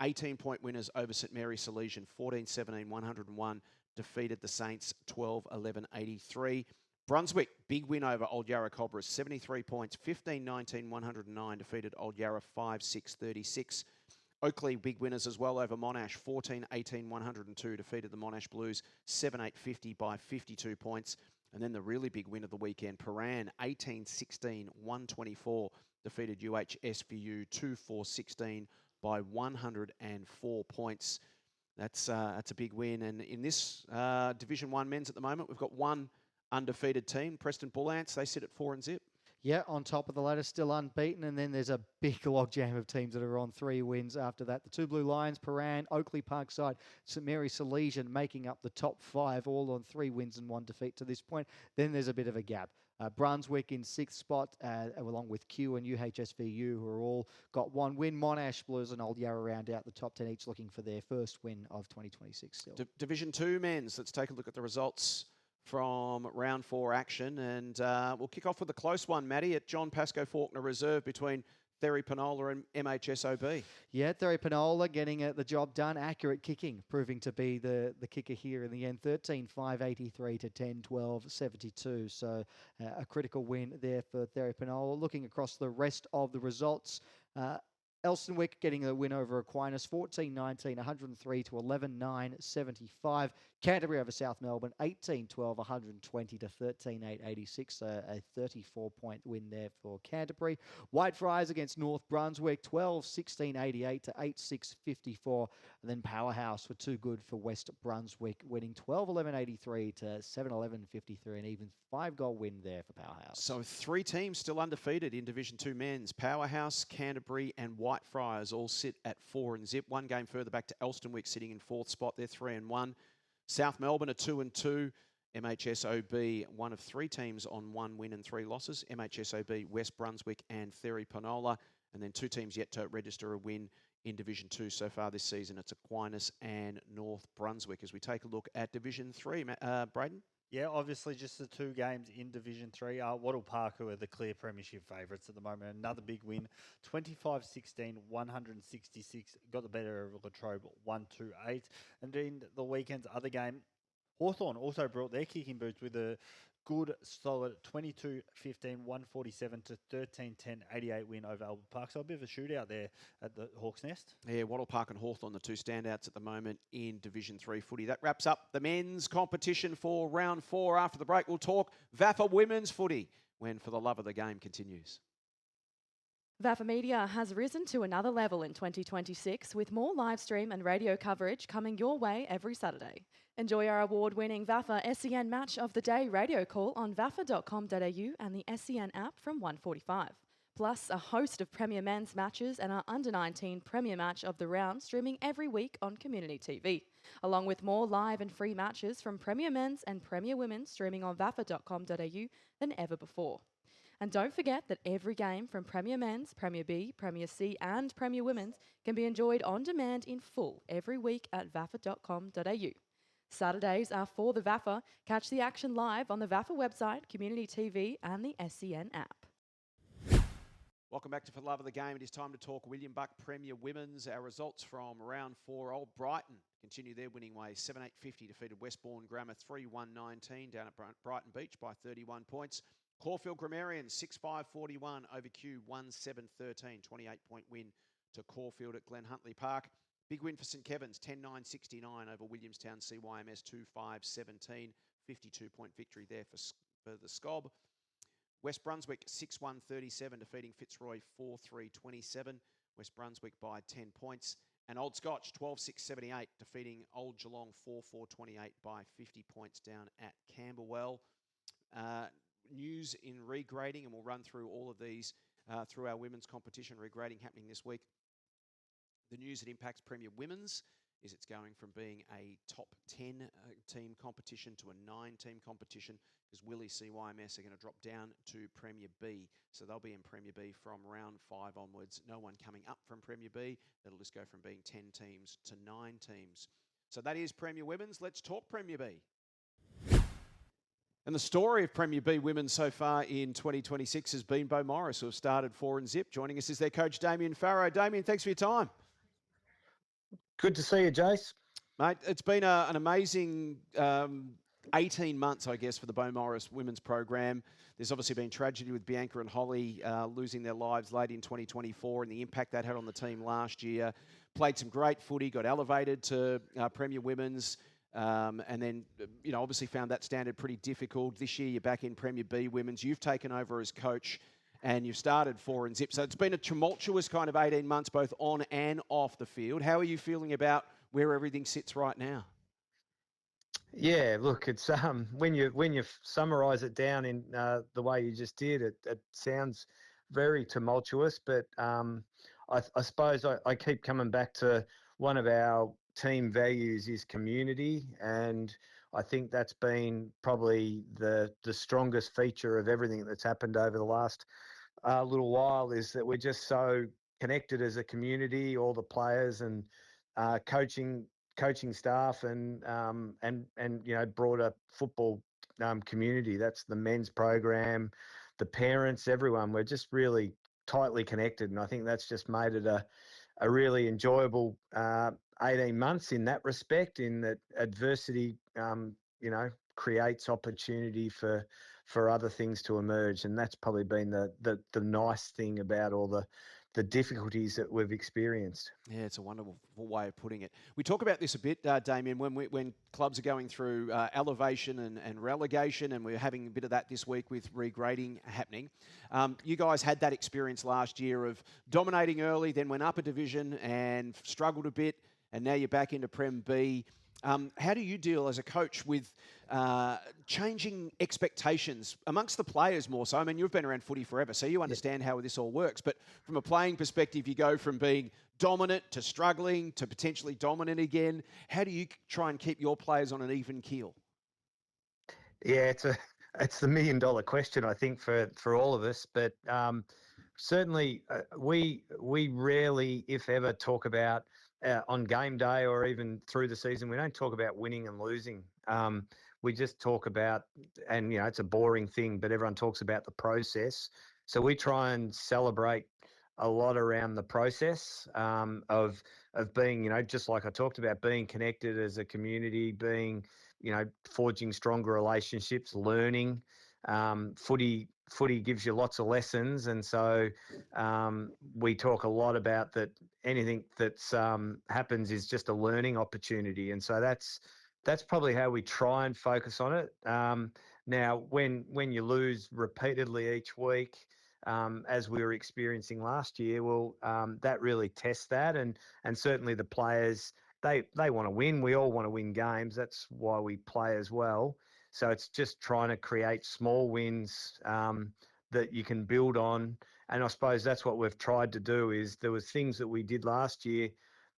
18-point winners over St Mary's Salesian, 14-17-101, defeated the Saints 12-11-83. Brunswick, big win over Old Yarra Cobras, 73 points, 15-19-109, defeated Old Yarra 5-6-36. Oakley, big winners as well over Monash, 14-18-102, defeated the Monash Blues 7-8-50 by 52 points. And then the really big win of the weekend, Paran, 18-16-124, defeated UHSVU 2-4-16 by 104 points. That's a big win. And in this Division 1 men's at the moment, we've got 1 undefeated team, Preston Bull Ants. They sit at 4-0. Yeah, on top of the ladder, still unbeaten. And then there's a big logjam of teams that are on 3 wins after that. The 2 Blue Lions, Paran, Oakley, Parkside, St Mary's Salesian making up the top 5, all on 3 wins and 1 defeat to this point. Then there's a bit of a gap. Brunswick in 6th spot, along with Q and UHSVU, who are all got 1 win. Monash Blues and Old Yarra round out the top 10, each looking for their first win of 2026 still. Division 2 men's. Let's take a look at the results from round 4 action. And we'll kick off with a close one, Matty, at John Pascoe Faulkner Reserve between Therry Penola and MHSOB. Yeah, Therry Penola getting the job done. Accurate kicking, proving to be the kicker here in the end. 13-5-83 to 10-12-72. So a critical win there for Therry Penola. Looking across the rest of the results, Elstonwick getting a win over Aquinas, 14-19, 103 to 11-9, 75. Canterbury over South Melbourne, 18-12, 120 to 13-8, 86. A 34-point win there for Canterbury. Whitefriars against North Brunswick, 12-16, 88 to 8-6, 54. And then Powerhouse were too good for West Brunswick, winning 12-11, 83 to 7-11, 53. An even 5-goal win there for Powerhouse. So 3 teams still undefeated in Division 2 men's. Powerhouse, Canterbury and Whitefriars all sit at 4-0. 1 game further back to Elstonwick sitting in 4th spot. They're 3-1. South Melbourne are 2-2. MHSOB, one of 3 teams on 1 win and 3 losses. MHSOB, West Brunswick and Therry Penola. And then 2 teams yet to register a win in Division 2 so far this season. It's Aquinas and North Brunswick. As we take a look at Division 3, Brayden? Yeah, obviously just the 2 games in Division 3. Wattle Park, who are the clear premiership favourites at the moment. Another big win, 25-16, 166. Got the better of Latrobe, 1-2-8. And in the weekend's other game, Hawthorn also brought their kicking boots with a good, solid 22-15, 147 to 13-10, 88 win over Albert Park. So a bit of a shootout there at the Hawks Nest. Yeah, Wattle Park and Hawthorn, the 2 standouts at the moment in Division 3 footy. That wraps up the men's competition for round 4. After the break, we'll talk VAFA women's footy when For the Love of the Game continues. VAFA Media has risen to another level in 2026 with more live stream and radio coverage coming your way every Saturday. Enjoy our award-winning VAFA SEN Match of the Day radio call on vafa.com.au and the SEN app from 1:45. Plus a host of Premier Men's matches and our Under-19 Premier Match of the Round streaming every week on Community TV, along with more live and free matches from Premier Men's and Premier Women's streaming on vafa.com.au than ever before. And don't forget that every game from Premier Men's, Premier B, Premier C and Premier Women's can be enjoyed on demand in full every week at vafa.com.au. Saturdays are for the VAFA. Catch the action live on the VAFA website, Community TV and the SEN app. Welcome back to For the Love of the Game. It is time to talk William Buck Premier Women's. Our results from round 4. Old Brighton continue their winning ways. 7-8-50 defeated Westbourne Grammar 3-1-19 down at Brighton Beach by 31 points. Caulfield Grammarians 6-5-41 over Kew 1-7-13. 28-point win to Caulfield at Glen Huntly Park. Big win for St Kevin's, 10-9-69 over Williamstown CYMS 2-5-17. 52-point victory there for the Scob. West Brunswick 6-1-37 defeating Fitzroy 4-3-27. West Brunswick by 10 points. And Old Scotch 12-6-78 defeating Old Geelong 4-4-28 by 50 points down at Camberwell. News in regrading, and we'll run through all of these through our women's competition regrading happening this week. The news that impacts Premier Women's is it's going from being a top 10 team competition to a 9-team competition because Willie CYMS are going to drop down to Premier B. So they'll be in Premier B from round 5 onwards. No one coming up from Premier B. That'll just go from being 10 teams to 9 teams. So that is Premier Women's. Let's talk Premier B. And the story of Premier B women so far in 2026 has been Beaumaris, who have started 4 and zip. Joining us is their coach, DAMIAN FARROW. DAMIAN, thanks for your time. Good to see you, Jace. Mate, it's been an amazing 18 months, I guess, for the Beaumaris women's program. There's obviously been tragedy with Bianca and Holly losing their lives late in 2024 and the impact that had on the team last year. Played some great footy, got elevated to Premier Women's, and then, obviously found that standard pretty difficult. This year, you're back in Premier B Women's. You've taken over as coach and you've started 4 and zip. So it's been a tumultuous kind of 18 months, both on and off the field. How are you feeling about where everything sits right now? Yeah, look, it's when you summarise it down in the way you just did, it sounds very tumultuous. But I suppose I keep coming back to one of our team values is community, and I think that's been probably the strongest feature of everything that's happened over the last little while, is that we're just so connected as a community, all the players and coaching staff and broader football community. That's the men's program, the parents, everyone. We're just really tightly connected, and I think that's just made it a really enjoyable 18 months in that respect, in that adversity creates opportunity for other things to emerge, and that's probably been the nice thing about all the difficulties that we've experienced. Yeah, it's a wonderful way of putting it. We talk about this a bit, Damien, when clubs are going through elevation and relegation, and we're having a bit of that this week with regrading happening. You guys had that experience last year of dominating early, then went up a division and struggled a bit, and now you're back into Prem B. How do you deal as a coach with changing expectations amongst the players more so? I mean, you've been around footy forever, so you understand how this all works. But from a playing perspective, you go from being dominant to struggling to potentially dominant again. How do you try and keep your players on an even keel? Yeah, it's the $1 million question, I think, for all of us. But certainly we rarely, if ever, talk about on game day or even through the season. We don't talk about winning and losing. We just talk about, and it's a boring thing, but everyone talks about the process. So we try and celebrate a lot around the process of being, just like I talked about, being connected as a community, being, forging stronger relationships, learning. Footy gives you lots of lessons, and so we talk a lot about that. Anything that's happens is just a learning opportunity, and so that's probably how we try and focus on it. Now, when you lose repeatedly each week, as we were experiencing last year, well, that really tests that, and certainly the players, they want to win. We all want to win games. That's why we play as well. So it's just trying to create small wins that you can build on. And I suppose that's what we've tried to do. Is there was things that we did last year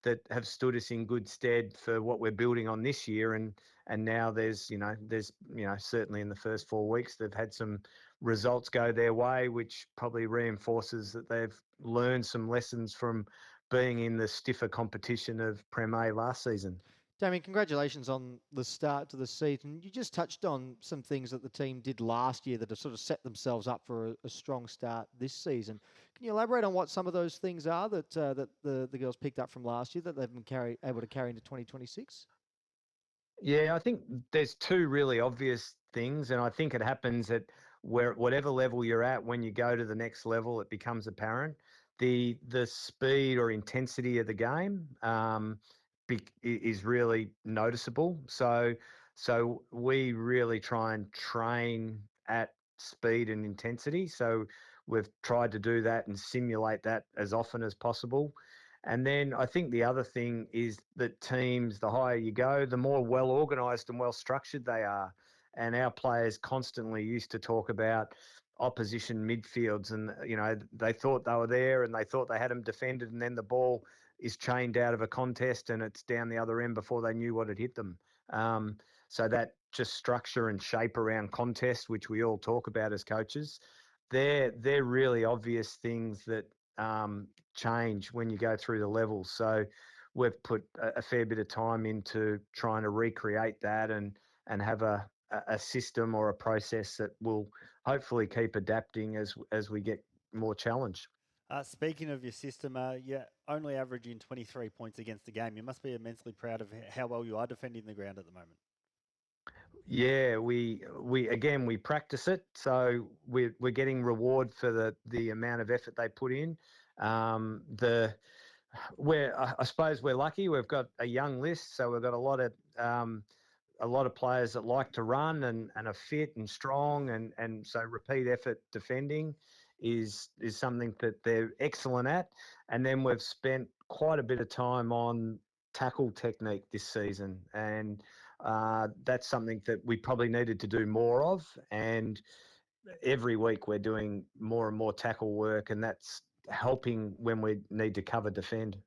that have stood us in good stead for what we're building on this year. And now there's certainly in the first 4 weeks they've had some results go their way, which probably reinforces that they've learned some lessons from being in the stiffer competition of Prem A last season. Damien, congratulations on the start to the season. You just touched on some things that the team did last year that have sort of set themselves up for a strong start this season. Can you elaborate on what some of those things are that the girls picked up from last year that they've been able to carry into 2026? Yeah, I think there's two really obvious things, and I think it happens at whatever level you're at. When you go to the next level, it becomes apparent. The speed or intensity of the game is really noticeable. So we really try and train at speed and intensity. So we've tried to do that and simulate that as often as possible. And then I think the other thing is that teams, the higher you go, the more well organised and well structured they are. And our players constantly used to talk about opposition midfields, and they thought they were there and they thought they had them defended, and then the ball is chained out of a contest and it's down the other end before they knew what had hit them. So that just structure and shape around contest, which we all talk about as coaches, they're really obvious things that change when you go through the levels. So we've put a fair bit of time into trying to recreate that and have a system or a process that will hopefully keep adapting as we get more challenged. Speaking of your system, you're only averaging 23 points against the game. You must be immensely proud of how well you are defending the ground at the moment. Yeah, we practice it, so we're getting reward for the amount of effort they put in. I suppose we're lucky. We've got a young list, so we've got a lot of players that like to run and are fit and strong, and so repeat effort defending is something that they're excellent at. And then we've spent quite a bit of time on tackle technique this season, and that's something that we probably needed to do more of. And every week we're doing more and more tackle work, and that's helping when we need to cover defend.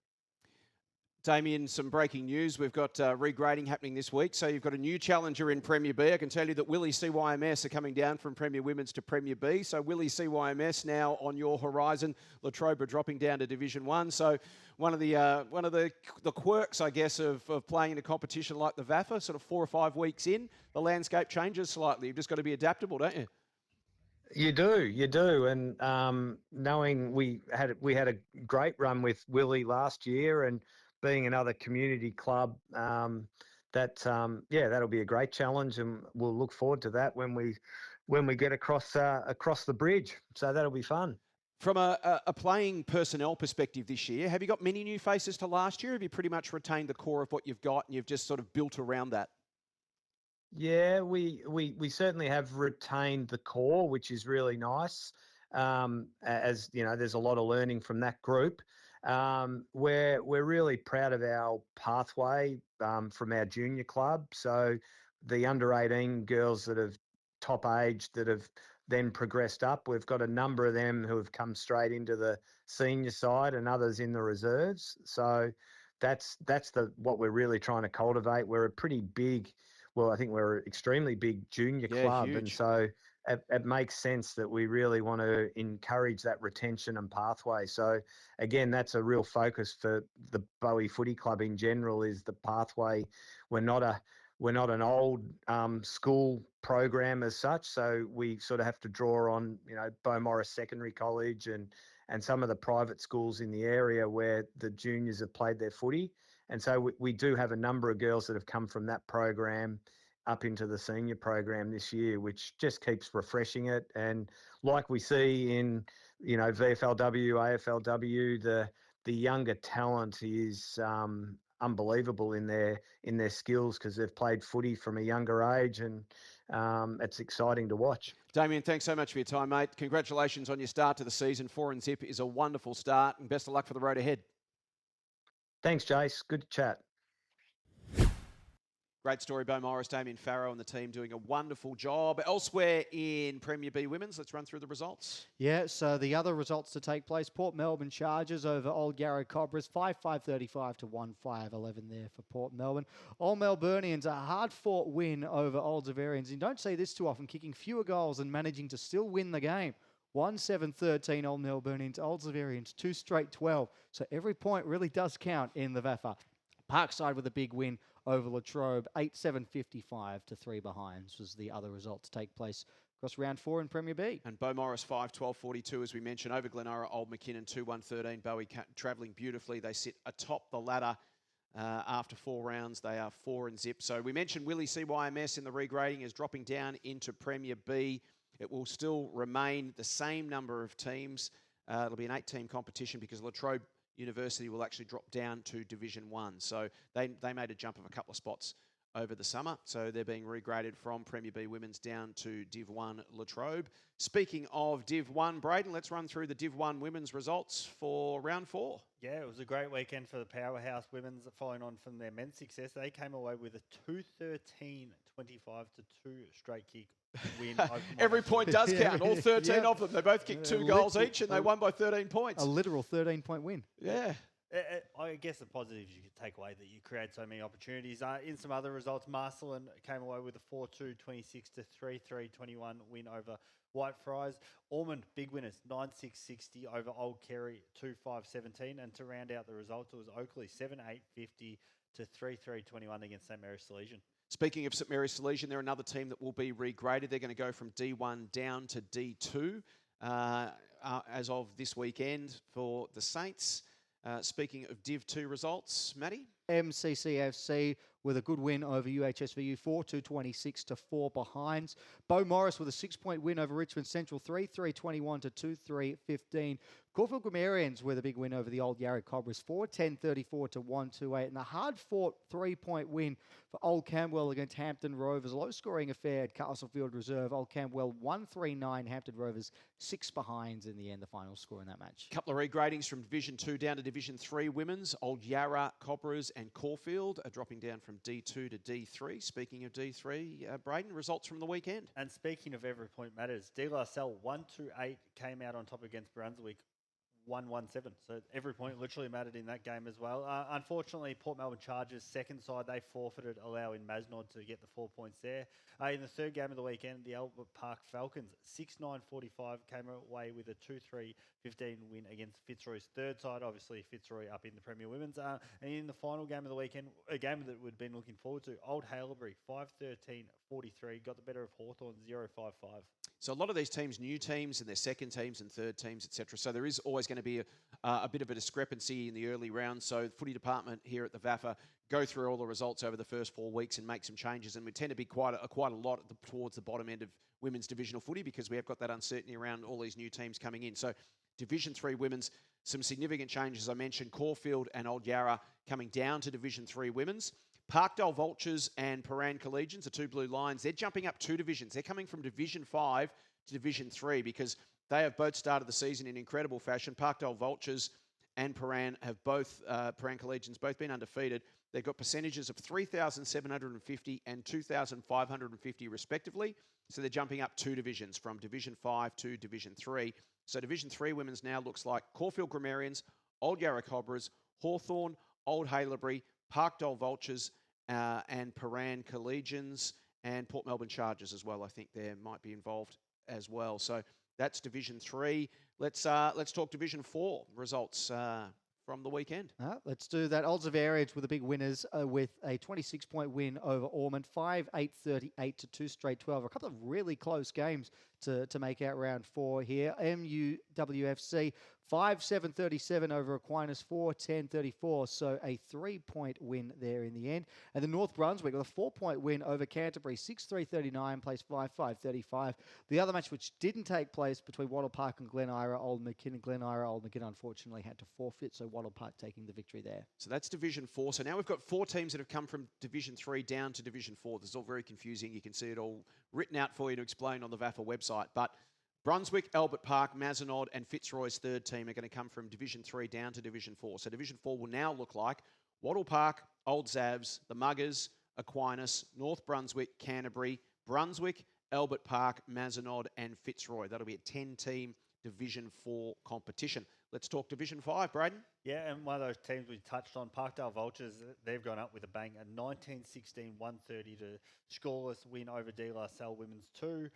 Damien, some breaking news. We've got regrading happening this week. So you've got a new challenger in Premier B. I can tell you that Willie CYMS are coming down from Premier Women's to Premier B. So Willie CYMS now on your horizon. Latrobe dropping down to Division 1. So one of the quirks, I guess, of playing in a competition like the VAFA, sort of 4 or 5 weeks in, the landscape changes slightly. You've just got to be adaptable, don't you? You do, and knowing we had a great run with Willie last year, and being another community club, that'll be a great challenge, and we'll look forward to that when we get across the bridge. So that'll be fun. From a playing personnel perspective this year, have you got many new faces to last year? Have you pretty much retained the core of what you've got and you've just sort of built around that? Yeah, we certainly have retained the core, which is really nice. As you know, there's a lot of learning from that group. We're really proud of our pathway from our junior club. So the under 18 girls that have top age that have then progressed up, we've got a number of them who have come straight into the senior side and others in the reserves. So that's what we're really trying to cultivate. We're a pretty big, I think we're an extremely big junior club, huge. and so it makes sense that we really want to encourage that retention and pathway. So again, that's a real focus for the Bowie Footy Club in general, is the pathway. We're not an old school program as such, so we sort of have to draw on, Beaumaris Secondary College and some of the private schools in the area where the juniors have played their footy. And so we do have a number of girls that have come from that program up into the senior program this year, which just keeps refreshing it. And like we see in, VFLW, AFLW, the younger talent is unbelievable in their skills because they've played footy from a younger age, and it's exciting to watch. Damien, thanks so much for your time, mate. Congratulations on your start to the season. 4-0 is a wonderful start, and best of luck for the road ahead. Thanks, Jace. Good to chat. Great story, Beaumaris, DAMIAN FARROW and the team doing a wonderful job. Elsewhere in Premier B Women's, let's run through the results. Yeah, so the other results to take place, Port Melbourne Chargers over Old Yarra Cobras, 5-5-35 to 1-5-11 there for Port Melbourne. Old Melburnians, a hard-fought win over Old Zaverians. You don't see this too often, kicking fewer goals and managing to still win the game. 1-7-13 Old Melburnians, Old Zaverians, 2 straight 12. So every point really does count in the VAFA. Parkside with a big win over Latrobe, 8-7-55 to 3 behinds was the other result to take place across round 4 in Premier B. And Beaumaris 5-12-42, as we mentioned, over Glenora, Old McKinnon 2-1-13. Bowie travelling beautifully. They sit atop the ladder after 4 rounds. They are 4-0. So we mentioned Willie CYMS in the regrading is dropping down into Premier B. It will still remain the same number of teams. It'll be an 8-team competition because Latrobe University will actually drop down to Division 1. So they made a jump of a couple of spots over the summer. So they're being regraded from Premier B Women's down to Div 1 Latrobe. Speaking of Div 1, Brayden, let's run through the Div 1 Women's results for round 4. Yeah, it was a great weekend for the Powerhouse Women's following on from their men's success. They came away with a 2-13-25 to 2 straight kick win. Every point does count. All 13 of them. They both kicked 2 goals each and they won by 13 points. A literal 13-point win. Yeah. I guess the positives you could take away that you create so many opportunities. In some other results, Marcelin came away with a 4-2-26 to 3-3-21 win over Whitefriars. Ormond, big winners, 9-6-60 over Old Kerry, 2-5-17. And to round out the results, it was Oakley, 7-8-50 to 3-3-21 against St Mary's Salesian. Speaking of St Mary's Salesian, they're another team that will be regraded. They're going to go from D1 down to D2 as of this weekend for the Saints. Speaking of Div 2 results, Matty? MCCFC with a good win over UHSVU, 4-2-26 to 4 behinds. Beaumaris with a 6-point win over Richmond Central, 3-3-21 to 2-3-15. Caulfield Grammarians with a big win over the Old Yarra Cobras, 4-10-34 to 1-2-8. And a hard-fought 3-point win for Old Camberwell against Hampton Rovers. Low-scoring affair at Castlefield Reserve. Old Camberwell 1-3-9, Hampton Rovers 6 behinds in the end, the final score in that match. A couple of regradings from Division 2 down to Division 3 Women's. Old Yarra, Cobras and Caulfield are dropping down from D2 to D3. Speaking of D3, Brayden, results from the weekend. And speaking of every point matters, De La Salle 1-2-8 came out on top against Brunswick. 1-1-7. So every point literally mattered in that game as well. Unfortunately, Port Melbourne Chargers, second side, they forfeited, allowing Masnod to get the 4 points there. In the third game of the weekend, the Albert Park Falcons, 6-9-45, came away with a 2-3-15 win against Fitzroy's third side. Obviously, Fitzroy up in the Premier Women's. And in the final game of the weekend, a game that we'd been looking forward to, Old Haileybury, 5-13-43, got the better of Hawthorn, 0-5-5. So a lot of these teams, new teams and their second teams and third teams, etc. So there is always going to be a bit of a discrepancy in the early rounds. So the footy department here at the VAFA go through all the results over the first 4 weeks and make some changes. And we tend to be quite a lot towards the bottom end of women's divisional footy because we have got that uncertainty around all these new teams coming in. So Division 3 Women's, some significant changes. I mentioned Caulfield and Old Yarra coming down to Division 3 Women's. Parkdale Vultures and Paran Collegians, the 2 blue lines, they're jumping up 2 divisions. They're coming from Division 5 to Division 3 because they have both started the season in incredible fashion. Parkdale Vultures and Paran have both, Paran Collegians, both been undefeated. They've got percentages of 3,750 and 2,550 respectively. So they're jumping up 2 divisions from Division 5 to Division 3. So Division 3 Women's now looks like Caulfield Grammarians, Old Yarra Cobras, Hawthorn, Old Haileybury, Parkdale Vultures, and Paran Collegians, and Port Melbourne Chargers as well. I think they might be involved as well. So that's Division 3. Let's talk Division 4 results from the weekend. Let's do that. Odds of Airage were the big winners with a 26-point win over Ormond, 5-8-38 to 2 straight 12. A couple of really close games to make out round 4 here. MUWFC 5-7-37 over Aquinas, 4-10-34. So a 3-point win there in the end. And the North Brunswick with a 4-point win over Canterbury, 6-3-39, placed 5-5-35. The other match which didn't take place between Wattle Park and Glen Ira, Old McKinnon. Glen Ira, Old McKinnon unfortunately had to forfeit, so Wattle Park taking the victory there. So that's Division 4. So now we've got 4 teams that have come from Division 3 down to Division 4. This is all very confusing. You can see it all written out for you to explain on the VAFA website. But Brunswick, Albert Park, Mazenod and Fitzroy's third team are going to come from Division 3 down to Division 4. So Division 4 will now look like Wattle Park, Old Zavs, the Muggers, Aquinas, North Brunswick, Canterbury, Brunswick, Albert Park, Mazenod and Fitzroy. That'll be a 10-team Division 4 competition. Let's talk Division 5, Brayden. Yeah, and one of those teams we touched on, Parkdale Vultures, they've gone up with a bang. A 19-16, 130 to scoreless win over De La Salle Women's 2.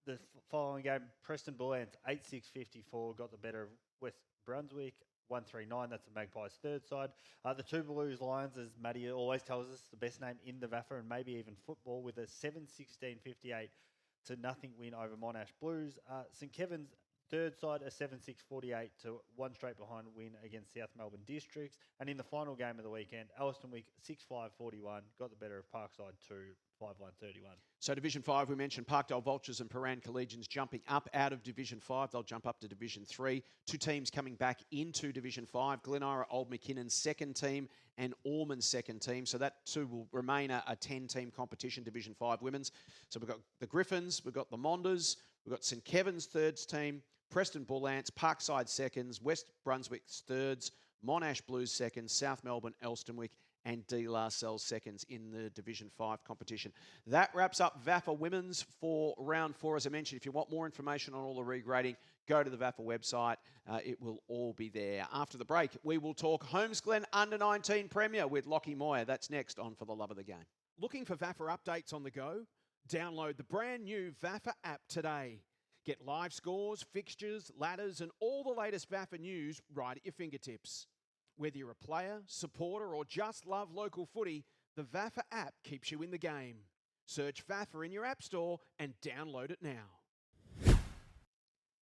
The following game, Preston Bullants 8-6-54 got the better of West Brunswick 139. That's the Magpies' third side. The Two Blues Lions, as Matty always tells us, the best name in the VAFA and maybe even football, with a 7-16-58 to nothing win over Monash Blues. St Kevin's third side, a 7-6-48 to 1 straight behind win against South Melbourne Districts. And in the final game of the weekend, Alston Wick 6-5-41 got the better of Parkside 2, 5-1-31. So Division 5, we mentioned Parkdale Vultures and Paran Collegians jumping up out of Division 5. They'll jump up to Division 3. 2 teams coming back into Division 5. Glen Ira Old McKinnon's second team and Ormond's second team. So that too will remain a 10-team competition, Division 5 women's. So we've got the Griffins, we've got the Monders, we've got St Kevin's third team, Preston Bullants, Parkside seconds, West Brunswick's thirds, Monash Blues seconds, South Melbourne Elstonwick and De La Salle seconds in the Division 5 competition. That wraps up VAFA Women's for round 4. As I mentioned, if you want more information on all the regrading, go to the VAFA website. It will all be there. After the break, we will talk Holmesglen Under 19 Premier with LACHIE MOIR. That's next on For the Love of the Game. Looking for VAFA updates on the go? Download the brand new VAFA app today. Get live scores, fixtures, ladders, and all the latest VAFA news right at your fingertips. Whether you're a player, supporter, or just love local footy, the VAFA app keeps you in the game. Search VAFA in your app store and download it now.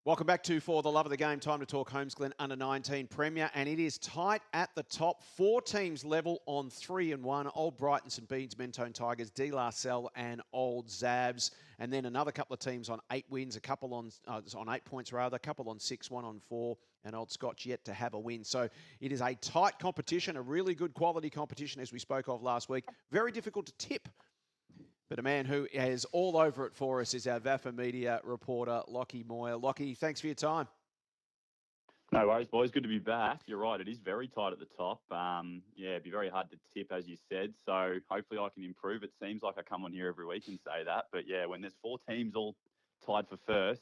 Welcome back to For the Love of the Game. Time to talk Holmesglen Under 19 Premier, and it is tight at the top. 4 teams level on 3 and 1. Old Brighton, St Beans, Mentone Tigers, De La Salle and Old Zabs. And then another couple of teams on 8 wins, a couple on 8 points rather, a couple on 6, 1 on 4, and Old Scotch yet to have a win. So it is a tight competition, a really good quality competition as we spoke of last week. Very difficult to tip. But a man who is all over it for us is our VAFA media reporter, LACHIE MOIR. LACHIE, thanks for your time. No worries, boys. Good to be back. You're right. It is very tight at the top. Yeah, it'd be very hard to tip, as you said. So hopefully I can improve. It seems like I come on here every week and say that. But yeah, when there's 4 teams all tied for first,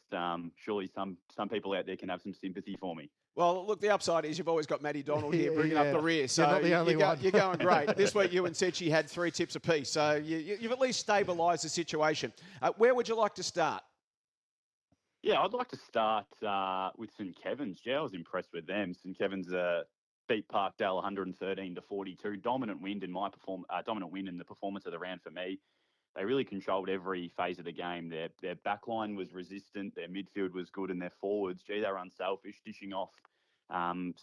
surely some people out there can have some sympathy for me. Well, look, the upside is you've always got Matty Donald here bringing up the rear. So you're not the only one. You're going great. This week you and Sechi had 3 tips apiece. So you've at least stabilised the situation. Where would you like to start? Yeah, I'd like to start with St Kevin's. Yeah, I was impressed with them. St Kevin's beat Parkdale 113-42. Dominant win in the performance of the round for me. They really controlled every phase of the game. Their backline was resistant, their midfield was good, and their forwards, they were unselfish, dishing off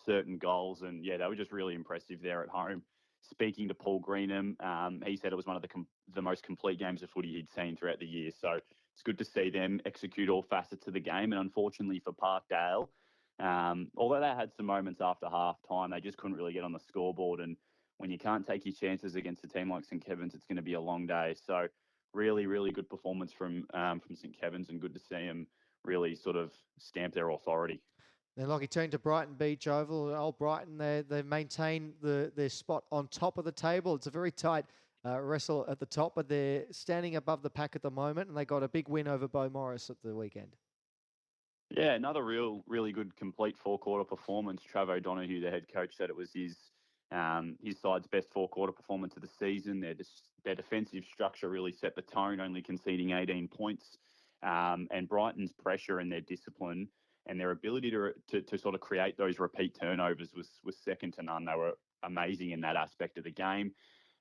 certain goals. And yeah, they were just really impressive there at home. Speaking to Paul Greenham, he said it was one of the most complete games of footy he'd seen throughout the year. So it's good to see them execute all facets of the game. And unfortunately for Parkdale, although they had some moments after half time, they just couldn't really get on the scoreboard. And when you can't take your chances against a team like St Kevin's, it's going to be a long day. So really, really good performance from St Kevin's, and good to see them really sort of stamp their authority. Then Lockie turned to Brighton Beach Oval. Old Brighton, they maintain their spot on top of the table. It's a very tight wrestle at the top, but they're standing above the pack at the moment, and they got a big win over Beaumaris at the weekend. Yeah, another really good complete 4-quarter performance. Trav O'Donoghue, the head coach, said it was his side's best 4-quarter performance of the season. Their defensive structure really set the tone, only conceding 18 points. And Brighton's pressure and their discipline and their ability to sort of create those repeat turnovers was second to none. They were amazing in that aspect of the game.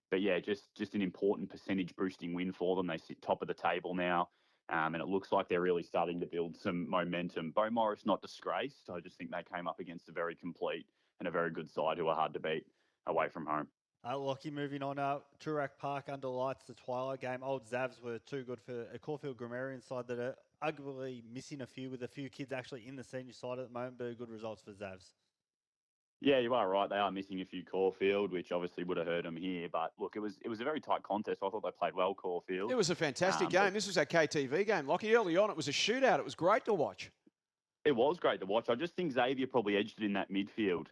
But yeah, just an important percentage boosting win for them. They sit top of the table now. And it looks like they're really starting to build some momentum. Beaumaris not disgraced. I just think they came up against a very complete and a very good side who are hard to beat away from home. Lockie, moving on, Toorak Park under lights, the twilight game. Old Zavs were too good for a Caulfield grammarian side that are arguably missing a few, with a few kids actually in the senior side at the moment, but good results for Zavs. Yeah, you are right. They are missing a few Caulfield, which obviously would have hurt them here. But look, it was a very tight contest. I thought they played well, Caulfield. It was a fantastic game. This was a KTV game, Lockie. Early on, it was a shootout. It was great to watch. It was great to watch. I just think Xavier probably edged it in that midfield.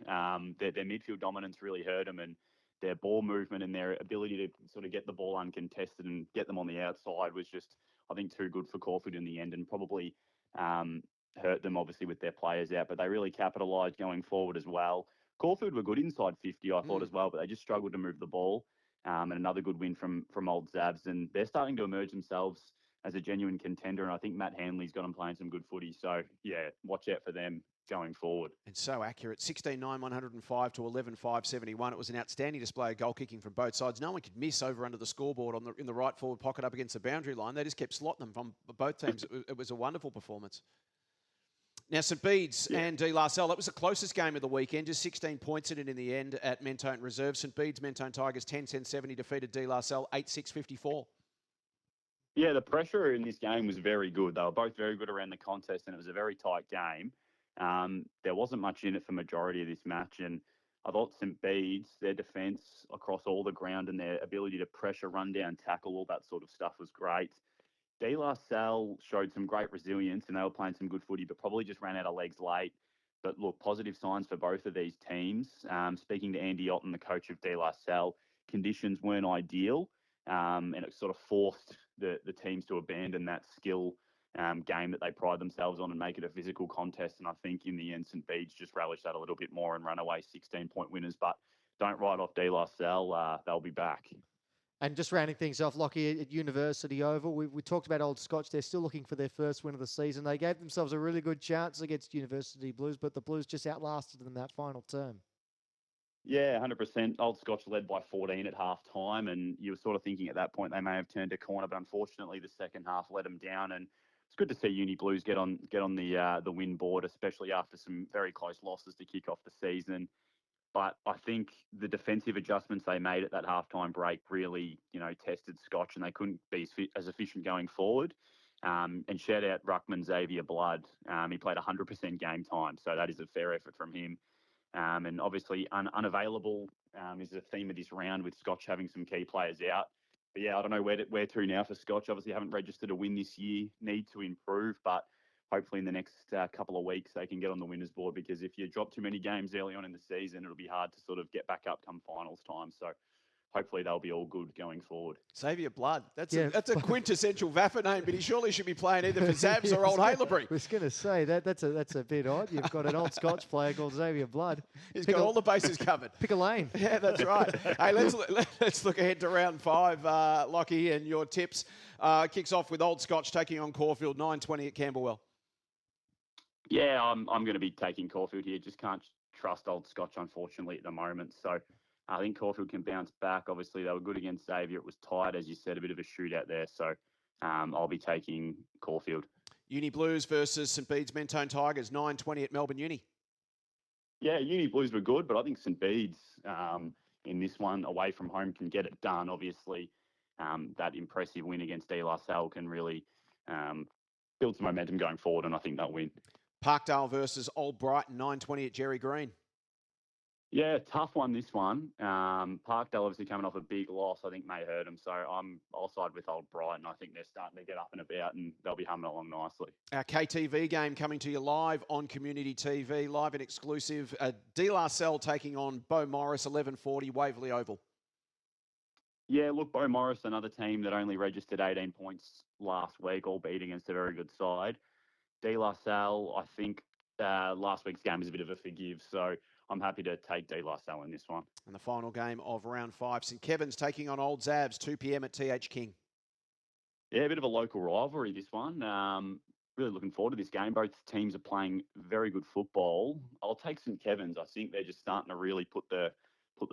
Their midfield dominance really hurt them, and their ball movement and their ability to sort of get the ball uncontested and get them on the outside was just, I think, too good for Caulfield in the end, and probably hurt them, obviously, with their players out. But they really capitalised going forward as well. Caulfield were good inside 50, I thought, as well, but they just struggled to move the ball. And another good win from Old Zavs. And they're starting to emerge themselves as a genuine contender. And I think Matt Hanley's got them playing some good footy. So, yeah, watch out for them going forward. And so accurate. 16-9, 105 to 11-5, 71. It was an outstanding display of goal kicking from both sides. No one could miss over under the scoreboard in the right forward pocket up against the boundary line. They just kept slotting them from both teams. It was a wonderful performance. Now, St Bede's and De La Salle, that was the closest game of the weekend, just 16 points in it in the end at Mentone Reserve. St Bede's Mentone Tigers 10-10-70 defeated De La Salle 8-6-54. Yeah, the pressure in this game was very good. They were both very good around the contest, and it was a very tight game. There wasn't much in it for majority of this match, and I thought St Bede's, their defence across all the ground and their ability to pressure, run down, tackle, all that sort of stuff was great. De La Salle showed some great resilience and they were playing some good footy, but probably just ran out of legs late. But look, positive signs for both of these teams. Speaking to Andy Otten, the coach of De La Salle, conditions weren't ideal, and it sort of forced the teams to abandon that skill game that they pride themselves on and make it a physical contest. And I think in the end, St Bede's just relished that a little bit more and run away 16-point winners. But don't write off De La Salle. They'll be back. And just rounding things off, Lockie, at University Oval, we talked about Old Scotch. They're still looking for their first win of the season. They gave themselves a really good chance against University Blues, but the Blues just outlasted them in that final term. Yeah, 100%. Old Scotch led by 14 at half time, and you were sort of thinking at that point they may have turned a corner, but unfortunately the second half let them down. And it's good to see Uni Blues get on the win board, especially after some very close losses to kick off the season. But I think the defensive adjustments they made at that halftime break really, tested Scotch, and they couldn't be as efficient going forward. And shout out Ruckman Xavier Blood. He played 100% game time, so that is a fair effort from him. And obviously unavailable is the theme of this round, with Scotch having some key players out. But yeah, I don't know where to now for Scotch. Obviously haven't registered a win this year, need to improve, but hopefully in the next couple of weeks they can get on the winners board, because if you drop too many games early on in the season, it'll be hard to sort of get back up come finals time. So hopefully they'll be all good going forward. Xavier Blood. That's a quintessential VAFA name, but he surely should be playing either for Zabs or Old Haileybury. I was going to say, that's a bit odd. You've got an Old Scotch player called Xavier Blood. He's got all the bases covered. Pick a lane. Yeah, that's right. Hey, let's look ahead to round 5, Lockie, and your tips. Kicks off with Old Scotch taking on Caulfield, 9:20 at Camberwell. Yeah, I'm going to be taking Caulfield here. Just can't trust Old Scotch, unfortunately, at the moment. So I think Caulfield can bounce back. Obviously, they were good against Xavier. It was tight, as you said, a bit of a shootout there. So I'll be taking Caulfield. Uni Blues versus St Bede's Mentone Tigers, 9:20 at Melbourne Uni. Yeah, Uni Blues were good, but I think St Bede's in this one away from home can get it done. Obviously, that impressive win against De La Salle can really build some momentum going forward, and I think they'll win. Parkdale versus Old Brighton, 9:20 at Jerry Green. Yeah, tough one, this one. Parkdale obviously coming off a big loss, I think may hurt them. So I'll side with Old Brighton. I think they're starting to get up and about, and they'll be humming along nicely. Our KTV game coming to you live on Community TV, live and exclusive. De La Salle taking on Beaumaris, 11:40, Waverley Oval. Yeah, look, Beaumaris, another team that only registered 18 points last week, albeit against a very good side. De La Salle, I think last week's game is a bit of a forgive, so I'm happy to take De La Salle in this one. And the final game of round 5, St Kevin's taking on Old Zabs, 2 p.m. at TH King. Yeah, a bit of a local rivalry, this one. Really looking forward to this game. Both teams are playing very good football. I'll take St Kevin's. I think they're just starting to really put the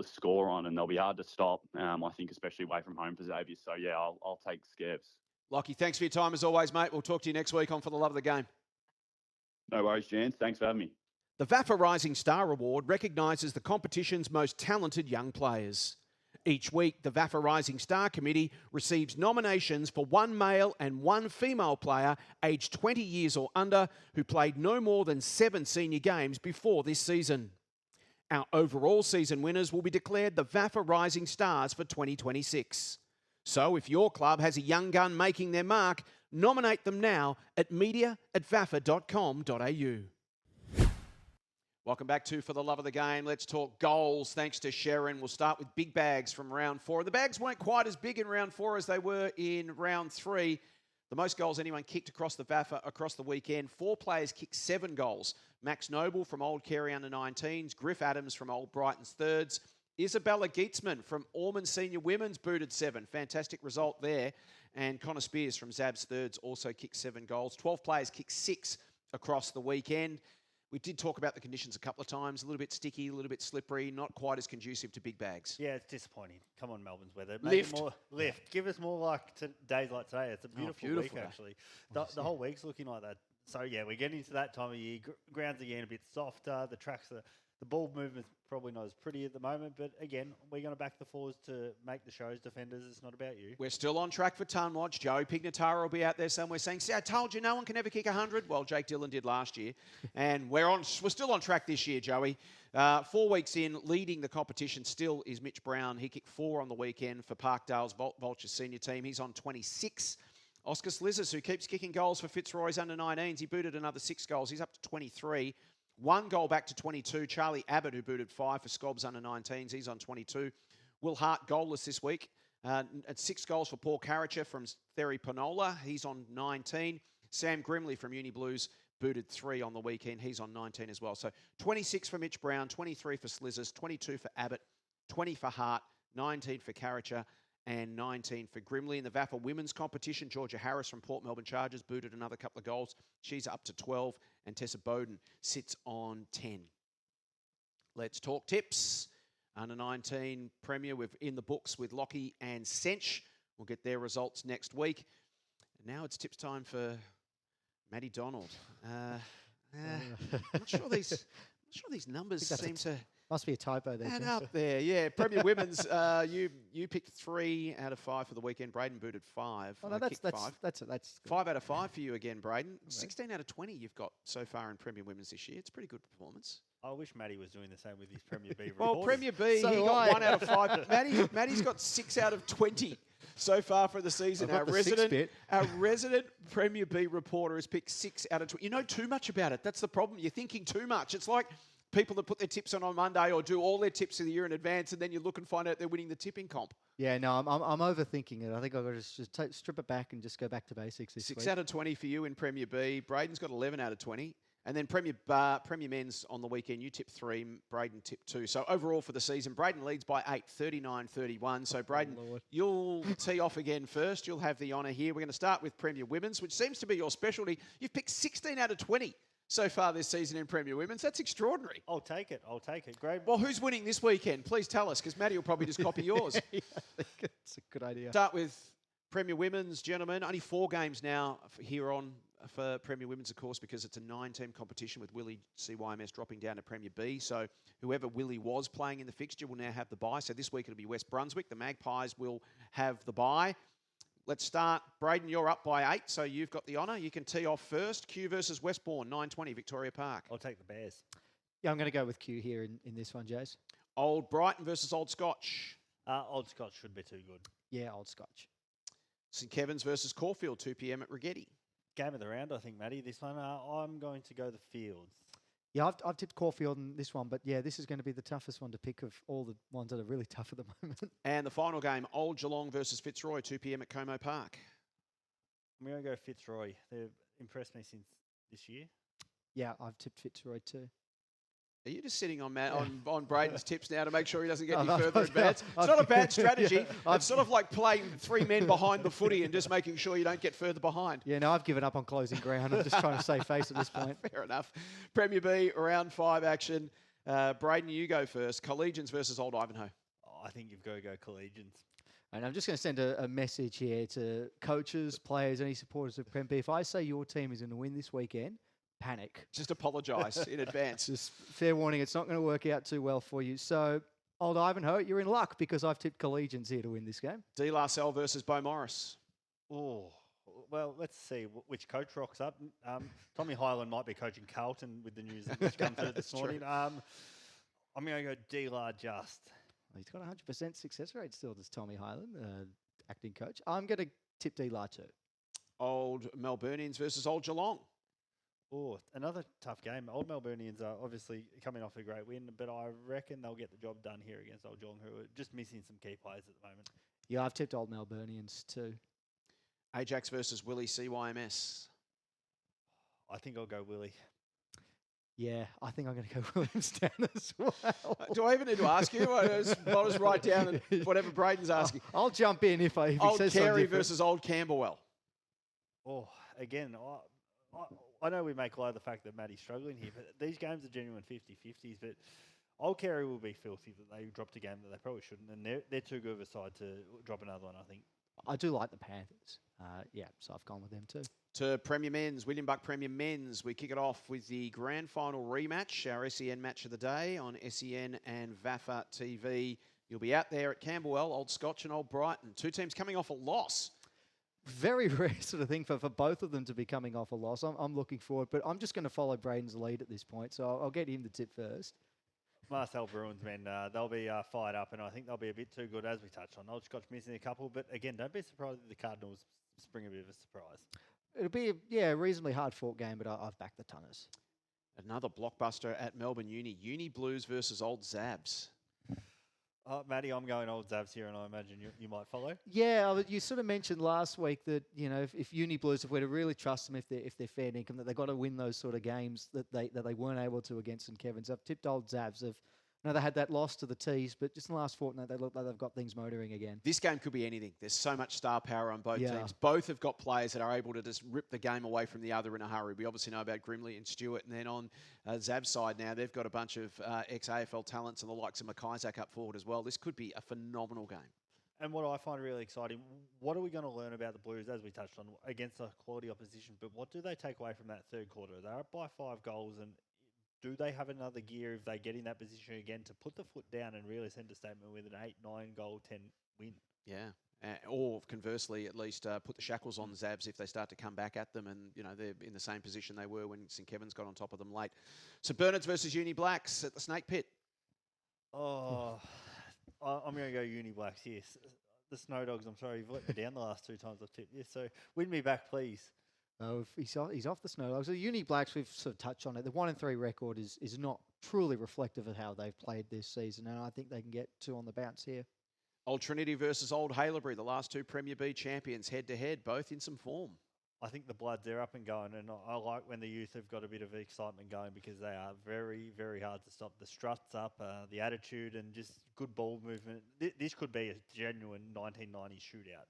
score on, and they'll be hard to stop. I think, especially away from home for Xavier. So yeah, I'll take Skevs. Lachie, thanks for your time as always, mate. We'll talk to you next week on For the Love of the Game. No worries, Jans. Thanks for having me. The VAFA Rising Star Award recognises the competition's most talented young players. Each week, the VAFA Rising Star Committee receives nominations for one male and one female player aged 20 years or under who played no more than 7 senior games before this season. Our overall season winners will be declared the VAFA Rising Stars for 2026. So if your club has a young gun making their mark, nominate them now at media@vafa.com.au. Welcome back to For the Love of the Game. Let's talk goals. Thanks to Sharon. We'll start with big bags from round 4. The bags weren't quite as big in round 4 as they were in round 3. The most goals anyone kicked across the VAFA across the weekend. 4 players kicked 7 goals. Max Noble from Old Kerry under-19s. Griff Adams from Old Brighton's thirds. Isabella Geetzman from Ormond Senior Women's booted 7. Fantastic result there. And Connor Spears from Zab's thirds also kicked 7 goals. 12 players kicked 6 across the weekend. We did talk about the conditions a couple of times. A little bit sticky, a little bit slippery, not quite as conducive to big bags. Yeah, it's disappointing. Come on, Melbourne's weather. Lift. More lift. Give us more like days like today. It's a beautiful week, day. actually. The whole week's looking like that. So, yeah, we're getting into that time of year. Grounds are getting a bit softer. The tracks are... The ball movement's probably not as pretty at the moment, but again, we're going to back the fours to make the shows. Defenders, it's not about you. We're still on track for Ton Watch. Joe Pignataro will be out there somewhere saying, "See, I told you no one can ever kick 100." Well, Jake Dillon did last year, and we're still on track this year, Joey. 4 weeks in, leading the competition still is Mitch Brown. He kicked 4 on the weekend for Parkdale's Vultures senior team. He's on 26. Oscar Slizzers, who keeps kicking goals for Fitzroy's under-19s, he booted another 6 goals. He's up to 23. 1 goal back to 22. Charlie Abbott, who booted 5 for Scobbs under-19s, he's on 22. Will Hart goalless this week. At 6 goals for Paul Carricher from Therry Panola, he's on 19. Sam Grimley from Uni Blues booted 3 on the weekend, he's on 19 as well. So 26 for Mitch Brown, 23 for Slizzers, 22 for Abbott, 20 for Hart, 19 for Carricher, and 19 for Grimley. In the VAFA women's competition, Georgia Harris from Port Melbourne Chargers booted another couple of goals. She's up to 12, and Tessa Bowden sits on 10. Let's talk tips. Under-19 Premier in the books with Lachie and Sench. We'll get their results next week. And now it's tips time for Matty Donald. I'm not sure these numbers seem to... Must be a typo there. And up there, yeah. Premier Women's, you picked 3 out of 5 for the weekend. Brayden booted 5. Oh, no, that's 5 out of 5 for you again, Brayden. 16 out of 20 you've got so far in Premier Women's this year. It's a pretty good performance. I wish Matty was doing the same with his Premier B report. Well, Premier B, he got 1 out of 5. Matty's got 6 out of 20 so far for the season. Our resident Premier B reporter has picked 6 out of 20. You know too much about it. That's the problem. You're thinking too much. It's like people that put their tips on Monday or do all their tips of the year in advance, and then you look and find out they're winning the tipping comp. Yeah, no, I'm overthinking it. I think I've got to just strip it back and just go back to basics this 6 week. out of 20 for you in Premier B. Brayden's got 11 out of 20. And then Premier Men's on the weekend, you tipped 3, Brayden tipped 2. So overall for the season, Brayden leads by 8, 39-31. So Brayden, you'll tee off again first. You'll have the honour here. We're going to start with Premier Women's, which seems to be your specialty. You've picked 16 out of 20 so far this season in Premier Women's. That's extraordinary. I'll take it. Great. Well, who's winning this weekend? Please tell us, because Matty will probably just copy yours. Yeah, I think it's a good idea. Start with Premier Women's, gentlemen. Only 4 games now here on for Premier Women's, of course, because it's a 9-team competition with Willie CYMS dropping down to Premier B. So whoever Willie was playing in the fixture will now have the bye. So this week it'll be West Brunswick. The Magpies will have the bye. Let's start. Brayden, you're up by 8, so you've got the honour. You can tee off first. Q versus Westbourne, 9:20, Victoria Park. I'll take the Bears. Yeah, I'm going to go with Q here in this one, Jace. Old Brighton versus Old Scotch. Old Scotch should be too good. Yeah, Old Scotch. St Kevin's versus Caulfield, 2 p.m. at Rigetti. Game of the round, I think, Matty. This one, I'm going to go the Fields. Yeah, I've tipped Caulfield in this one, but yeah, this is going to be the toughest one to pick of all the ones that are really tough at the moment. And the final game, Old Geelong versus Fitzroy, 2 p.m. at Como Park. I'm going to go Fitzroy. They've impressed me since this year. Yeah, I've tipped Fitzroy too. Are you just sitting on on Brayden's tips now to make sure he doesn't get any further advanced? It's not a bad strategy. It's sort of like playing 3 men behind the footy and just making sure you don't get further behind. Yeah, no, I've given up on closing ground. I'm just trying to save face at this point. Fair enough. Premier B, round 5 action. Brayden, you go first. Collegians versus Old Ivanhoe. Oh, I think you've got to go Collegians. And I'm just going to send a message here to coaches, players, any supporters of Prem B. If I say your team is going to win this weekend, panic. Just apologise in advance. Just fair warning, it's not going to work out too well for you. So, Old Ivanhoe, you're in luck because I've tipped Collegians here to win this game. D. Larcell versus Beaumaris. Oh, well, let's see which coach rocks up. Tommy Hyland might be coaching Carlton with the news that's come through this morning. I'm going to go D-Lar just. He's got 100% success rate still, does Tommy Hyland, acting coach. I'm going to tip D-Lar too. Old Melburnians versus Old Geelong. Oh, another tough game. Old Melburnians are obviously coming off a great win, but I reckon they'll get the job done here against Old Geelong, who are just missing some key players at the moment. Yeah, I've tipped Old Melburnians too. Ajax versus Willie CYMS. I think I'll go Willie. Yeah, I think I'm going to go Williamstown as well. Do I even need to ask you? I'll just write down whatever Brayden's asking. I'll jump in if he Old says Carey something versus Old Camberwell. Oh, again, I know we make light of the fact that Matty's struggling here, but these games are genuine 50-50s. But Old Carey will be filthy that they dropped a game that they probably shouldn't, and they're too good of a side to drop another one, I think. I do like the Panthers. Yeah, so I've gone with them too. To Premier Men's, William Buck Premier Men's. We kick it off with the grand final rematch, our SEN match of the day on SEN and VAFA TV. You'll be out there at Camberwell, Old Scotch and Old Brighton. 2 teams coming off a loss. Very rare sort of thing for both of them to be coming off a loss. I'm looking forward, but I'm just going to follow Brayden's lead at this point, so I'll get him to tip first. Marcel Bruins, men, they'll be fired up, and I think they'll be a bit too good, as we touched on. Old Scotch missing a couple, but again, don't be surprised if the Cardinals spring a bit of a surprise. It'll be a reasonably hard-fought game, but I've backed the Tunners. Another blockbuster at Melbourne Uni. Uni Blues versus Old Zabs. Matty, I'm going Old Zabs here, and I imagine you might follow. Yeah, you sort of mentioned last week that if Uni Blues, if we're to really trust them, if they're fair income, that they've got to win those sort of games that they weren't able to against St Kevin's. I've tipped Old Zabs. They had that loss to the Tees, but just in the last fortnight, they look like they've got things motoring again. This game could be anything. There's so much star power on both teams. Both have got players that are able to just rip the game away from the other in a hurry. We obviously know about Grimley and Stewart, and then on Zab's side now, they've got a bunch of ex-AFL talents and the likes of McIsaac up forward as well. This could be a phenomenal game. And what I find really exciting, what are we going to learn about the Blues, as we touched on, against a quality opposition? But what do they take away from that third quarter? They're up by 5 goals, and do they have another gear if they get in that position again to put the foot down and really send a statement with an 8-9 goal 10 win? Yeah. Or conversely, at least put the shackles on Zabs if they start to come back at them, and they're in the same position they were when St Kevin's got on top of them late. St Bernard's versus Uni Blacks at the Snake Pit. Oh, I'm going to go Uni Blacks. Yes, the Snow Dogs. I'm sorry, you've let me down the last 2 times I've tipped. Yes, so win me back, please. Oh, he's off the Snow Dogs. So the Uni Blacks, we've sort of touched on it. The 1-3 record is not truly reflective of how they've played this season, and I think they can get 2 on the bounce here. Old Trinity versus Old Haileybury, the last 2 Premier B champions head-to-head, both in some form. I think the Bloods, they're up and going, and I like when the youth have got a bit of excitement going because they are very, very hard to stop. The struts up, the attitude, and just good ball movement. This could be a genuine 1990s shootout.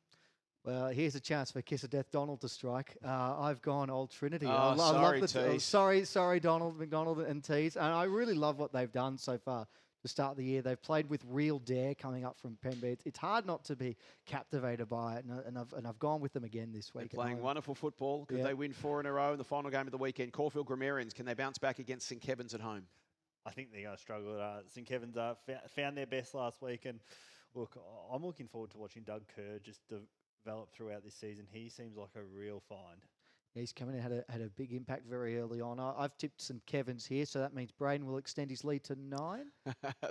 Well, here's a chance for Kiss of Death Donald to strike. I've gone Old Trinity. Oh, sorry, Tees. Sorry, Donald, McDonald and Tees. And I really love what they've done so far to start the year. They've played with real dare coming up from Penby. It's hard not to be captivated by it, and I've gone with them again this week. They're playing wonderful football. Could they win 4 in a row in the final game of the weekend? Caulfield Grammarians, can they bounce back against St Kevin's at home? I think they're going to struggle. St Kevin's found their best last week, and look, I'm looking forward to watching Doug Kerr just develop throughout this season. He seems like a real find. Yeah, he's come in and had a big impact very early on. I've tipped some Kevin's here, so that means Brayden will extend his lead to 9.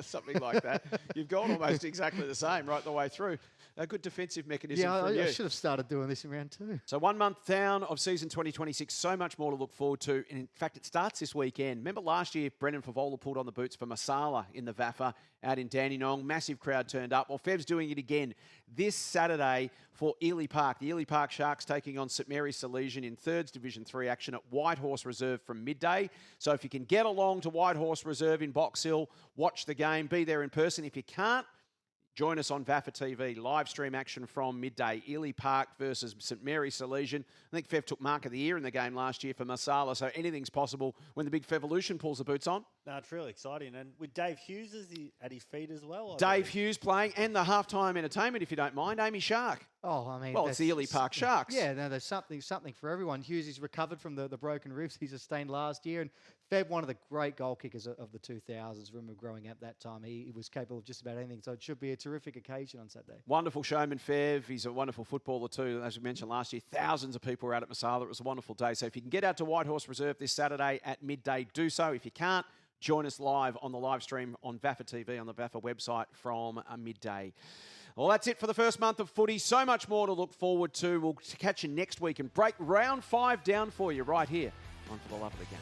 Something like that. You've gone almost exactly the same right the way through. A good defensive mechanism from you. I should have started doing this in round 2. So 1 month down of season 2026, so much more to look forward to. And in fact, it starts this weekend. Remember last year, Brendan Favola pulled on the boots for Masala in the VAFA out in Dandenong. Massive crowd turned up. Well, Fev's doing it again this Saturday for Ely Park. The Ely Park Sharks taking on St Mary's Salesian in Thirds Division 3 action at Whitehorse Reserve from midday. So if you can get along to Whitehorse Reserve in Box Hill, watch the game, be there in person. If you can't, join us on VAFA TV, live stream action from midday. Ely Park versus St Mary's Salesian. I think Fev took Mark of the Year in the game last year for Masala, so anything's possible when the big Fevolution pulls the boots on. No, it's really exciting. And with Dave Hughes at his feet as well. Dave Hughes playing, and the halftime entertainment, if you don't mind, Amy Shark. Oh, I mean, well, it's the Ely Park Sharks. Yeah, no, there's something for everyone. Hughes is recovered from the broken ribs he sustained last year, and Feb, one of the great goal kickers of the 2000s. Remember growing up that time, he was capable of just about anything. So it should be a terrific occasion on Saturday. Wonderful showman, Fev. He's a wonderful footballer too. As we mentioned last year, thousands of people were out at Masala. It was a wonderful day. So if you can get out to Whitehorse Reserve this Saturday at midday, do so. If you can't, join us live on the live stream on VAFA TV on the VAFA website from midday. Well, that's it for the first month of footy. So much more to look forward to. We'll catch you next week and break round 5 down for you right here on For the Love of the Game.